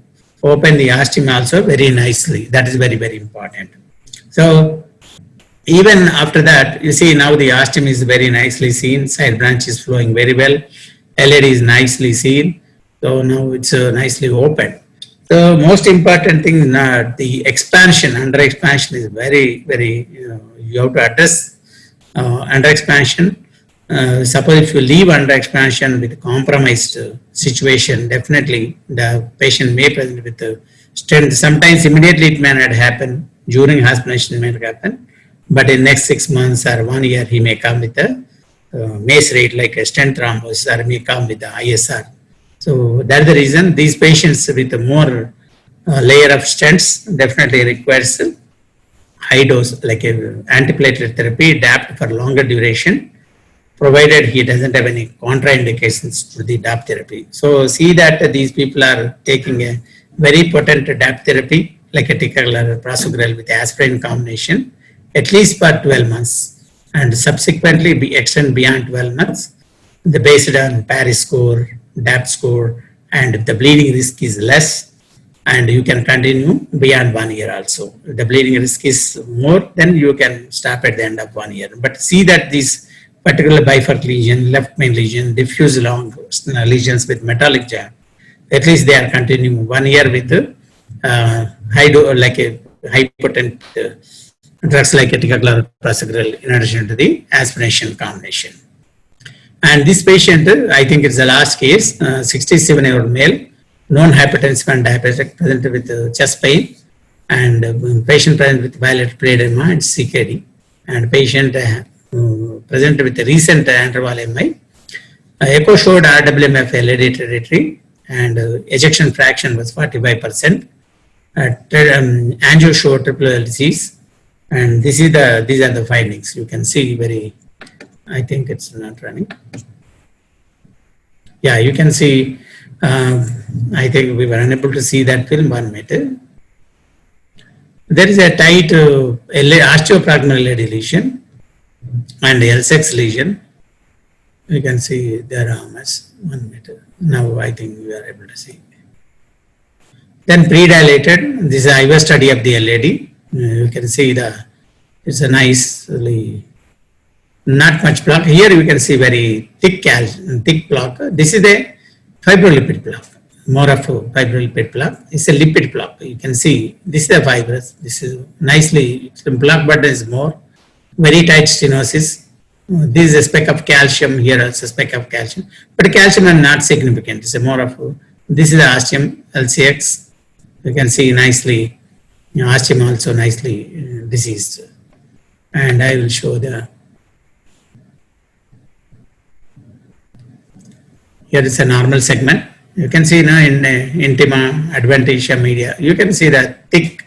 open the ostium also very nicely. That is very, very important. So Even after that, you see now the ostium is very nicely seen, side branch is flowing very well, LED is nicely seen, so now it's nicely open. The most important thing is not the expansion, under expansion is very, you have to address under expansion. Suppose if you leave under expansion with compromised situation, definitely the patient may present with strength. Sometimes immediately it may not happen, during hospitalization it may not happen, but in next 6 months or 1 year he may come with a MACE rate like a stent thrombus, or may come with the ISR. So that's the reason these patients with a more layer of stents definitely requires high dose like a antiplatelet therapy, DAPT for longer duration, provided he doesn't have any contraindications to the DAPT therapy. So see that these people are taking a very potent DAPT therapy like a ticagrelor or prasugrel with aspirin combination at least for 12 months, and subsequently be extend beyond 12 months, the based on Paris score, DAPT score, and if the bleeding risk is less, and you can continue beyond 1 year also. If the bleeding risk is more, then you can stop at the end of 1 year. But see that these particular bifurc lesion, left main lesion, diffuse long lesions with metallic jam, at least they are continuing 1 year with like a high potent drugs like ticagrelor, prasugrel, in addition to the aspiration combination. And this patient, I think it's the last case, 67-year-old male, non-hypertensive and diabetic, present with chest pain, and patient present with violet plate edema and CKD, and patient present with recent interval MI. Echo showed RWMF LED territory, and ejection fraction was 45%. Angio showed triple L disease, and these are the findings. You can see very. I think it's not running. Yeah, you can see. I think we were unable to see that film 1 minute. There is a tight osteoproximal LED lesion and L6 lesion. You can see their arms 1 meter. Now I think we are able to see. Then pre-dilated. This is IVA study of the LED. You can see it's a nicely not much block. Here you can see very thick block. This is a fibrolipid block, more of a fibrolipid block. It's a lipid block. You can see this is a fibrous. This is nicely block, but there is more very tight stenosis. This is a speck of calcium. Here also a speck of calcium, but calcium is not significant. It's a more of a, this is the ostium LCX. You can see nicely, ostium also nicely diseased, and I will show the. Here is a normal segment. You can see now in intima, adventitia media, you can see that thick,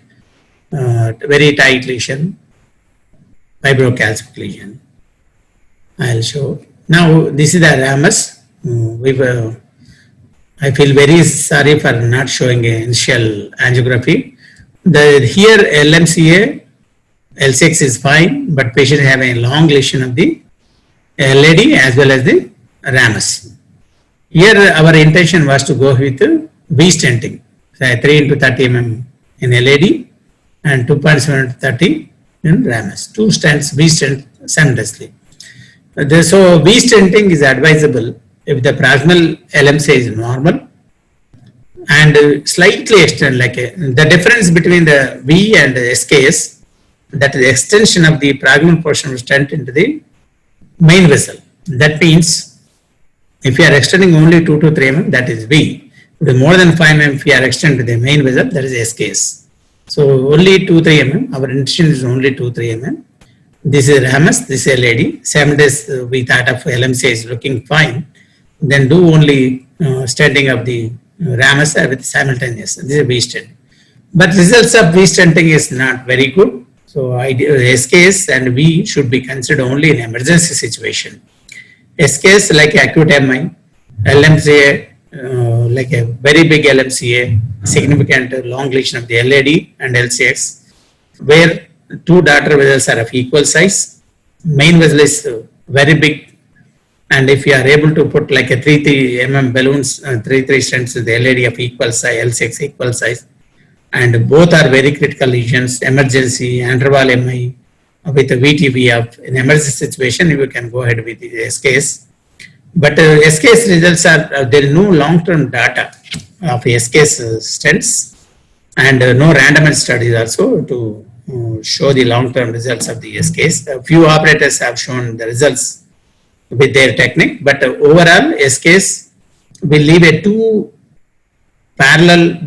very tight lesion, fibrocalcific lesion. I'll show. Now this is the ramus. I feel very sorry for not showing an initial angiography. Here LMCA, L6 is fine, but patient have a long lesion of the LED as well as the ramus. Here our intention was to go with V stenting, 3 into 30 mm in LED and 2.7 into 30 in ramus. 2 stents, V stent simultaneously. So V stenting is advisable if the proximal LMCA is normal and slightly extend, like the difference between the V and the SKS, that is the extension of the proximal portion of stent into the main vessel. That means if you are extending only 2 to 3 mm, that is V. With more than 5 mm, if you are extending to the main vessel, that is SKS. So only 2-3 mm. Our intention is only 2-3 mm. This is ramus, this is LED. Same days we thought of LMCA is looking fine. Then do only stenting of the ramus with simultaneous. This is V stent. But results of V stenting is not very good. So SKS and V should be considered only in emergency situation. SKS like acute MI, LMCA like a very big LMCA, significant long lesion of the LED and LCX, where 2 daughter vessels are of equal size, main vessel is very big, and if you are able to put like a 3 mm balloons, 3 stents with the LED of equal size, LCX equal size, and both are very critical lesions, emergency, interval MI, with the VTB of an emergency situation, you can go ahead with the SKS. But SKS results are, there is no long-term data of SKS stents, and no randomized studies also to show the long-term results of the SKS. A few operators have shown the results with their technique, but overall SKS will leave a two parallel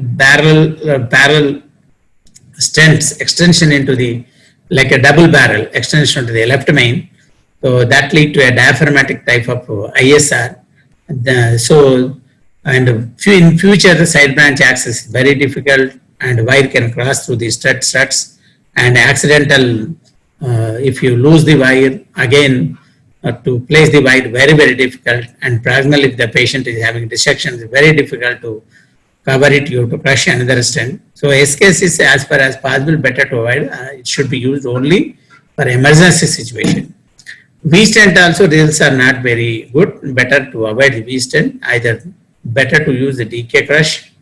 stents extension into the, like a double barrel extension to the left main. So that lead to a diaphragmatic type of ISR. And in future, the side branch access is very difficult, and wire can cross through the struts, and accidental, if you lose the wire again, to place the wire very, very difficult, and proximal, if the patient is having dissection, it's very difficult to cover it, you have to crush another stent. So SKS is as far as possible better to avoid. It should be used only for emergency situation. V-stent also results are not very good. Better to avoid the V-stent. Either better to use the DK crush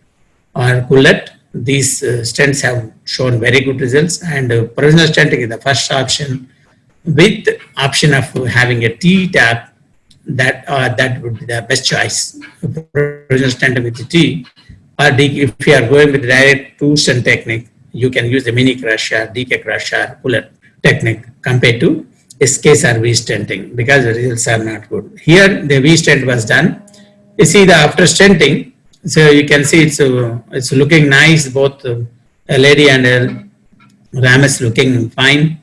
or Gullet. These stents have shown very good results, and provisional stenting is the first option, with option of having a T-tap. That would be the best choice. Provisional stenting with the T, or if you are going with direct two-stent technique, you can use the mini crush or DK crush or Gullet technique compared to SKS or V-stenting, because the results are not good. Here the V-stent was done. You see the after stenting, so you can see it's looking nice, both LAD and Ramus looking fine,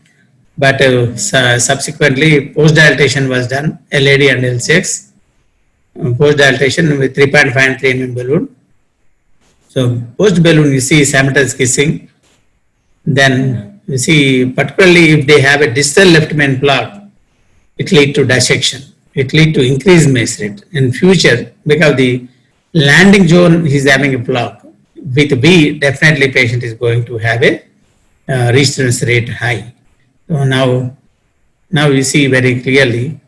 but subsequently post dilatation was done, LAD and L6, post dilatation with 3.5 and 3 mm balloon. So post balloon, you see simultaneous kissing. Then you see, particularly if they have a distal left main block, it lead to dissection. It lead to increased mace rate in future, because the landing zone is having a block. With B, definitely patient is going to have a resistance rate high. So now you see very clearly.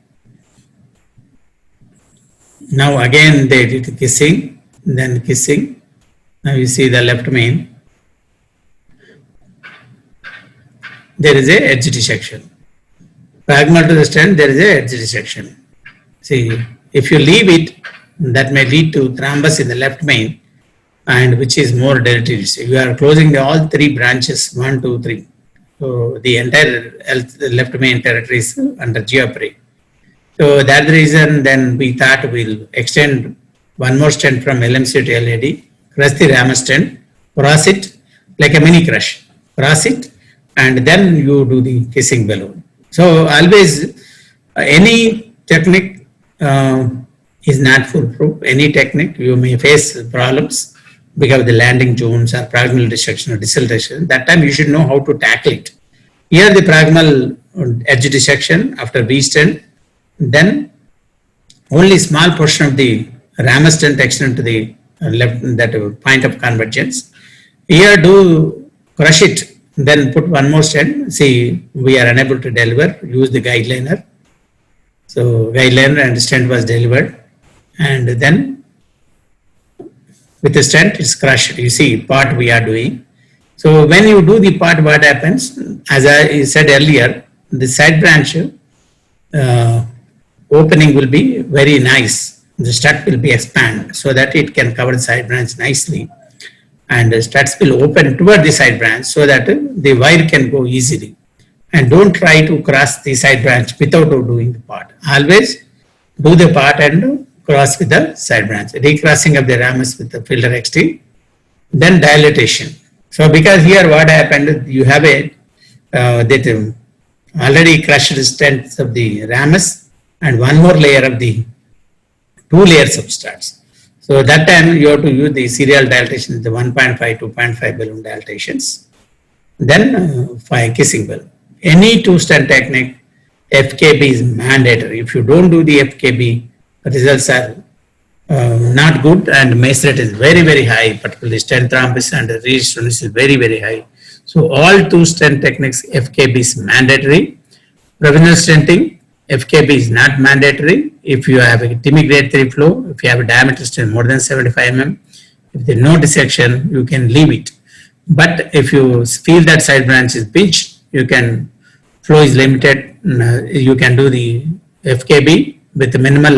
Now again they did kissing, then kissing. Now you see the left main. There is a edge dissection. Proximal to the stent, there is a edge dissection. See, if you leave it, that may lead to thrombus in the left main, and which is more deleterious. You are closing all three branches, 1, 2, 3. So the entire left main territory is under jeopardy. So that's the reason then we thought we'll extend one more stent from LMC to LAD, crush the Ramus stent, cross it like a mini crush, cross it, and then you do the kissing balloon. So always any technique is not foolproof. Any technique you may face problems because of the landing zones or proximal dissection or distal dissection. That time you should know how to tackle it. Here the proximal edge dissection after V-stent, then only small portion of the Ramus stent extend to the left, that point of convergence. Here do crush it, then put one more stent. See, we are unable to deliver, use the guideliner. So guideliner and stent was delivered, and then with the stent it's crushed. You see part we are doing. So when you do the part, what happens, as I said earlier, the side branch opening will be very nice. The strut will be expanded so that it can cover the side branch nicely, and the struts will open toward the side branch so that the wire can go easily. And don't try to cross the side branch without doing the part. Always do the part and cross with the side branch. Recrossing of the Ramus with the filter XT, then dilatation. So because here what happened, you have a that already crushed stents of the Ramus and one more layer of the 2 layers of struts. So that time you have to use the serial dilatation, the 1.5, 2.5 balloon dilatations, then 5 kissing balloon. Any 2-stent technique, FKB is mandatory. If you don't do the FKB, the results are not good, and mace rate is very, very high, particularly stent thrombus and resistance is very, very high. So all 2-stent techniques, FKB is mandatory. Provisional stenting, FKB is not mandatory. If you have a TIMI grade 3 flow, if you have a diameter stent more than 75 mm, if there is no dissection, you can leave it. But if you feel that side branch is pinched, you can flow is limited, you can do the FKB with minimal,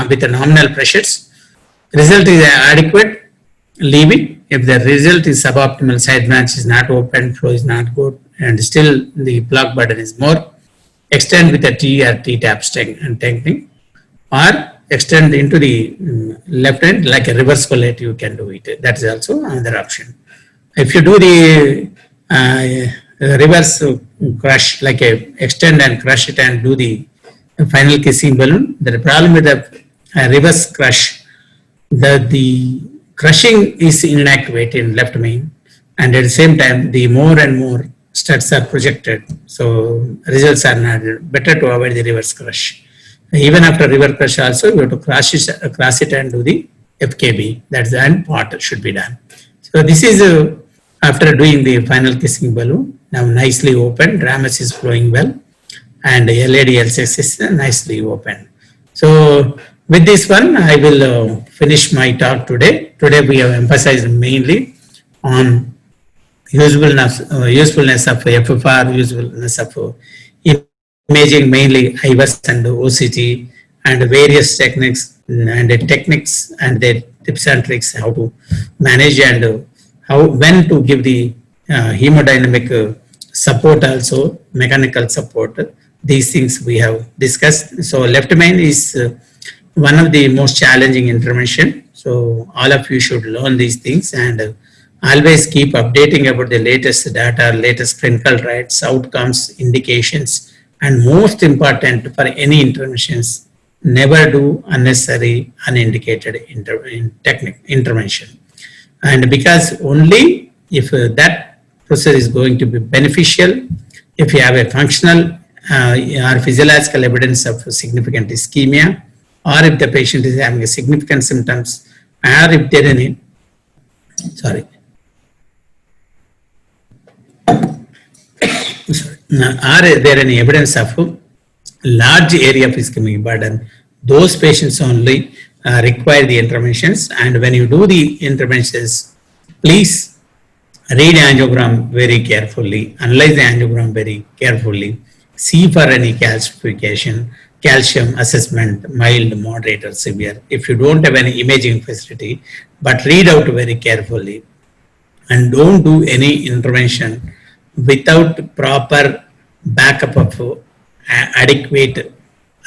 with the nominal pressures. Result is adequate, leave it. If the result is suboptimal, side branch is not open, flow is not good, and still the block burden is more, extend with a T or T-tap technique, or extend into the left hand like a reverse collate, you can do it. That is also another option. If you do the reverse crush, like a extend and crush it and do the final kissing balloon, the problem with the reverse crush, the crushing is inadequate in left main, and at the same time the more and more studs are projected, so results are not better to avoid the reverse crush. Even after reverse crush also, you have to cross it and do the FKB. That's the end part should be done. So this is after doing the final kissing balloon. Now nicely open, Ramus is flowing well, and LAD L6 is nicely open. So with this one, I will finish my talk today. Today we have emphasized mainly on usefulness of FFR, usefulness of imaging, mainly IVUS and OCT, and various techniques and their tips and tricks, how to manage and when to give the hemodynamic support, also mechanical support. These things we have discussed. So left main is one of the most challenging intervention. So all of you should learn these things and always keep updating about the latest data, latest clinical trials, outcomes, indications, and most important for any interventions, never do unnecessary, unindicated intervention. And because only if that process is going to be beneficial, if you have a functional or physiological evidence of significant ischemia, or if the patient is having a significant symptoms, or if there are any, are there any evidence of large area of ischemic burden, those patients only require the interventions. And when you do the interventions, please read angiogram very carefully, analyze the angiogram very carefully, see for any calcification, calcium assessment, mild, moderate, or severe. If you don't have any imaging facility, but read out very carefully, and don't do any intervention without proper backup of adequate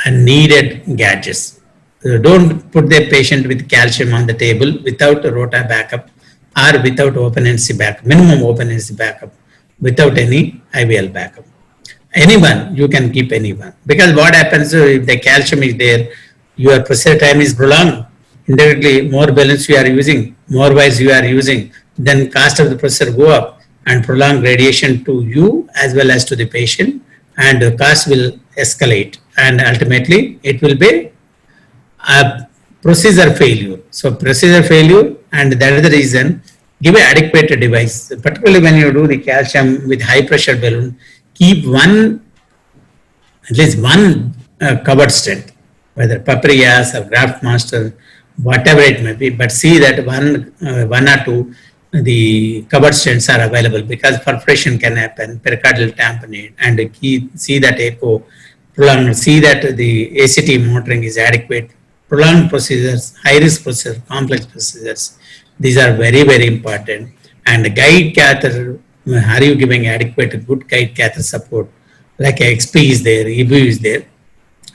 and needed gadgets. Don't put the patient with calcium on the table without a rota backup or without open NC backup, minimum open NC backup, without any IVL backup. Anyone, you can keep anyone. Because what happens if the calcium is there, your procedure time is prolonged. Indirectly, more balance you are using, more wires you are using, then cost of the procedure go up and prolong radiation to you as well as to the patient, and the cost will escalate, and ultimately it will be a procedure failure. So procedure failure, and that is the reason, give an adequate device, particularly when you do the calcium with high pressure balloon, keep at least one covered stent, whether Paprias or Graft Master, whatever it may be, but see that one or two the covered stents are available, because perforation can happen, pericardial tamponade, and see that echo, prolonged, see that the ACT monitoring is adequate, prolonged procedures, high risk procedures, complex procedures, these are very, very important. And guide catheter, are you giving adequate, good guide catheter support, like XP is there, EBU is there,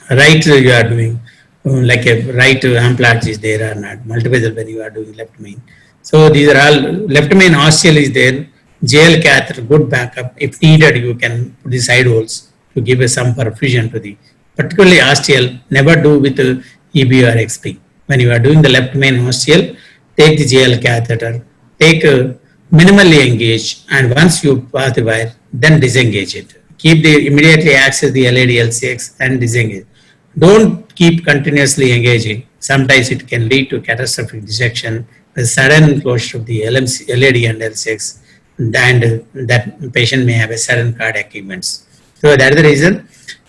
right you are doing, like a right amplage is there or not, multivessel when you are doing left main. So these are all, left main ostial is there, JL catheter, good backup. If needed, you can put the side holes to give some perfusion to the, particularly ostial, never do with EB or XP. When you are doing the left main ostial, take the JL catheter, take minimally engage, and once you pass the wire, then disengage it. Keep the, immediately access the LAD LCX and disengage. Don't keep continuously engaging. Sometimes it can lead to catastrophic dissection, a sudden closure of the LAD and L6, and that patient may have a sudden cardiac events. So that is the reason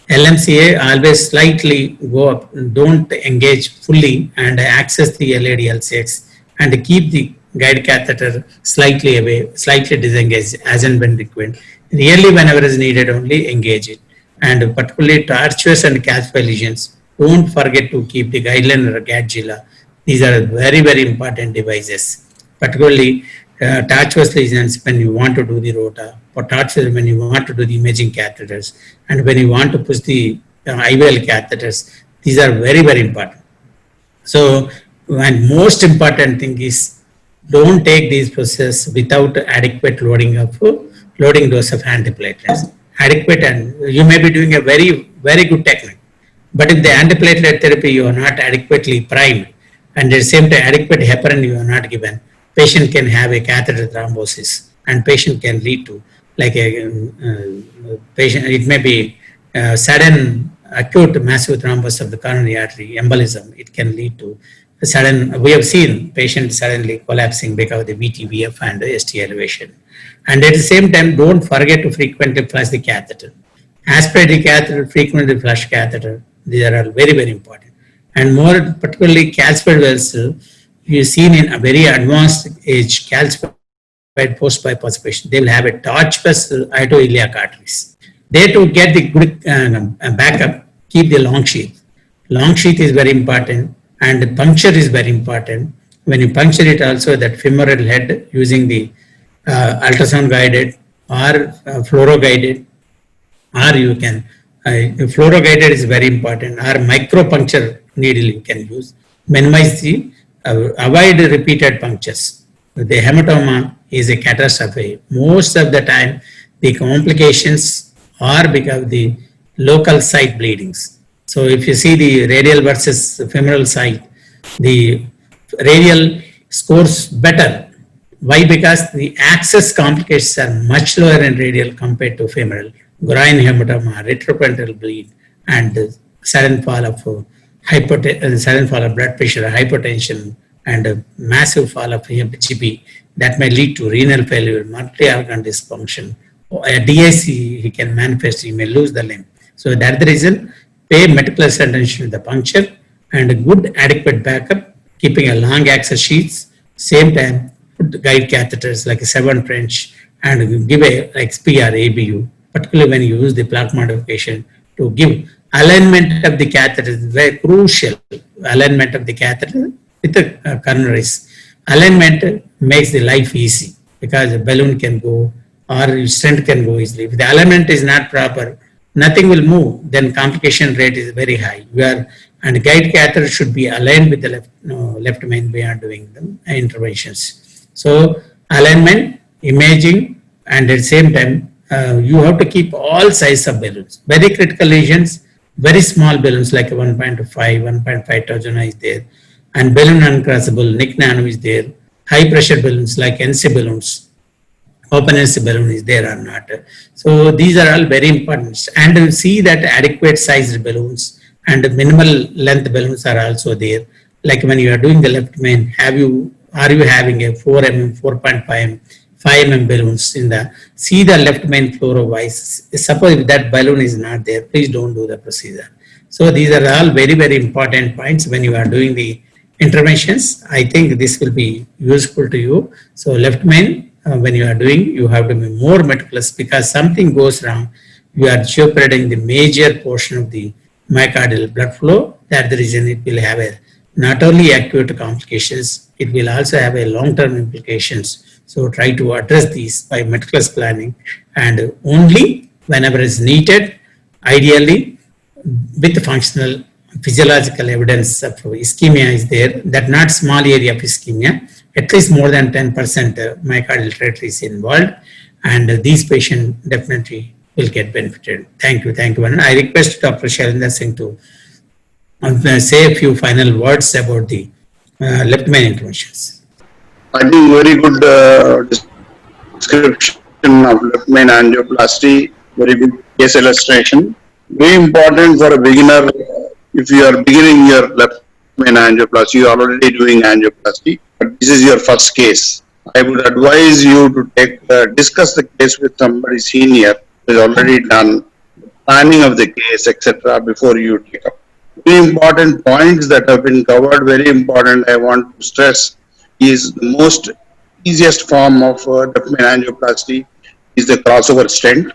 LMCA always slightly go up, don't engage fully and access the LAD L6, and keep the guide catheter slightly away, slightly disengaged as and when required. Really, whenever is needed, only engage it. And particularly tortuous and calcified lesions, don't forget to keep the guideline or Gadgilla. These are very, very important devices. Particularly tortuous lesions when you want to do the rota, or tortuous when you want to do the imaging catheters, and when you want to push the IVL catheters. These are very, very important. So, and most important thing is don't take these processes without adequate loading dose of antiplatelets. Adequate, and you may be doing a very, very good technique. But if the antiplatelet therapy you are not adequately primed, and at the same time adequate heparin you are not given, patient can have a catheter thrombosis, and patient can lead to like a patient. It may be sudden acute massive thrombus of the coronary artery embolism. It can lead to a sudden. We have seen patients suddenly collapsing because of the VTVF and the ST elevation. And at the same time, don't forget to frequently flush the catheter. Aspirated catheter, frequently flush catheter. These are all very, very important. And more particularly calcified vessels, you've seen in a very advanced age calcified post-bypass patient, they will have a tortuous itoiliac arteries. They to get the good backup, keep the long sheath. Long sheath is very important, and the puncture is very important. When you puncture it also, that femoral head using the ultrasound guided or fluoro guided, or you can, fluoro guided is very important, or micro puncture needle you can use. Minimize the, avoid repeated punctures. The hematoma is a catastrophe. Most of the time, the complications are because of the local site bleedings. So if you see the radial versus femoral site, the radial scores better. Why? Because the access complications are much lower in radial compared to femoral. Groin hematoma, retroperitoneal bleed, and sudden fall of sudden fall of blood pressure, hypertension, and a massive fall of HB that may lead to renal failure, multi-organ dysfunction. A DIC he can manifest, he may lose the limb. So that's the reason, pay meticulous attention to the puncture and a good adequate backup, keeping a long access sheets, same time put guide catheters like a 7 French and give a XPR ABU, particularly when you use the plaque modification to give alignment of the catheter is very crucial. Alignment of the catheter with the coronaries. Alignment makes the life easy because the balloon can go or stent can go easily. If the alignment is not proper, nothing will move. Then complication rate is very high. And guide catheter should be aligned with the left main way of doing the interventions. So alignment, imaging, and at the same time, you have to keep all size of balloons. Very critical lesions, very small balloons like 1.5, 1.5 Tajuna is there, and balloon uncrossable, Nick Nano is there, high pressure balloons like NC balloons, open NC balloon is there or not. So these are all very important. And you see that adequate sized balloons and minimal length balloons are also there. Like when you are doing the left main, are you having a 4 mm, 4.5 mm, 5 mm balloons in the, see the left main fluoro wise. Suppose if that balloon is not there, please don't do the procedure. So these are all very, very important points when you are doing the interventions. I think this will be useful to you. So left main, when you are doing, you have to be more meticulous because something goes wrong, you are jeopardizing the major portion of the myocardial blood flow. That's the reason it will have a not only acute complications, it will also have a long-term implications. So try to address these by meticulous planning and only whenever is needed, ideally with functional physiological evidence of ischemia is there, that not small area of ischemia, at least more than 10% myocardial territory is involved, and these patients definitely will get benefited. Thank you. Thank you. And I request Dr. Shailendra Singh to say a few final words about the left main interventions. I think very good description of left main angioplasty, very good case illustration. Very important for a beginner. If you are beginning your left main angioplasty, you are already doing angioplasty, but this is your first case. I would advise you to take discuss the case with somebody senior who has already done planning of the case, etc. before you take up. Very important points that have been covered. Very important. I want to stress is the most easiest form of left main angioplasty. is the crossover stent,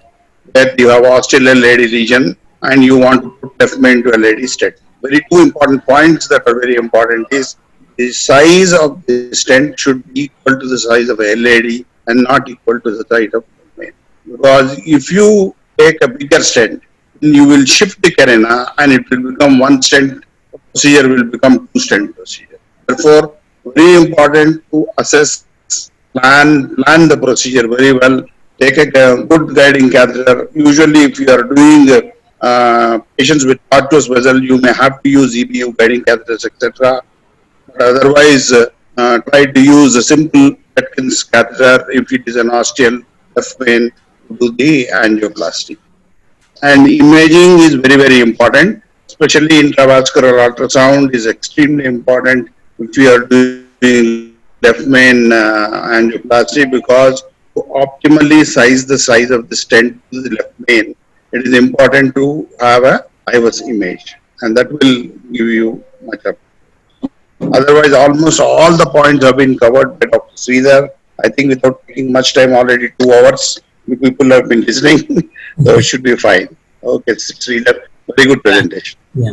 where you have osteal lady region and you want to put left main to a lady stent. Very two important points that are very important is the size of the stent should be equal to the size of a LAD and not equal to the size of left main. Because if you take a bigger stent, you will shift the carina and it will become one stent procedure will become two stent procedure. Therefore, very important to assess, plan the procedure very well. Take a good guiding catheter. Usually, if you are doing patients with tortuous vessel, you may have to use EBU guiding catheters, etc. But otherwise, try to use a simple Atkins catheter if it is an osteal left main to do the angioplasty. And imaging is very, very important, especially intravascular ultrasound is extremely important if you are doing left main angioplasty, because to optimally size the size of the stent to the left main, it is important to have a IVUS image, and that will give you much up. Otherwise, almost all the points have been covered by Dr. Sridhar. I think without taking much time, already 2 hours, you people have been listening, so it should be fine. Okay, Sridhar, very good presentation. Yeah.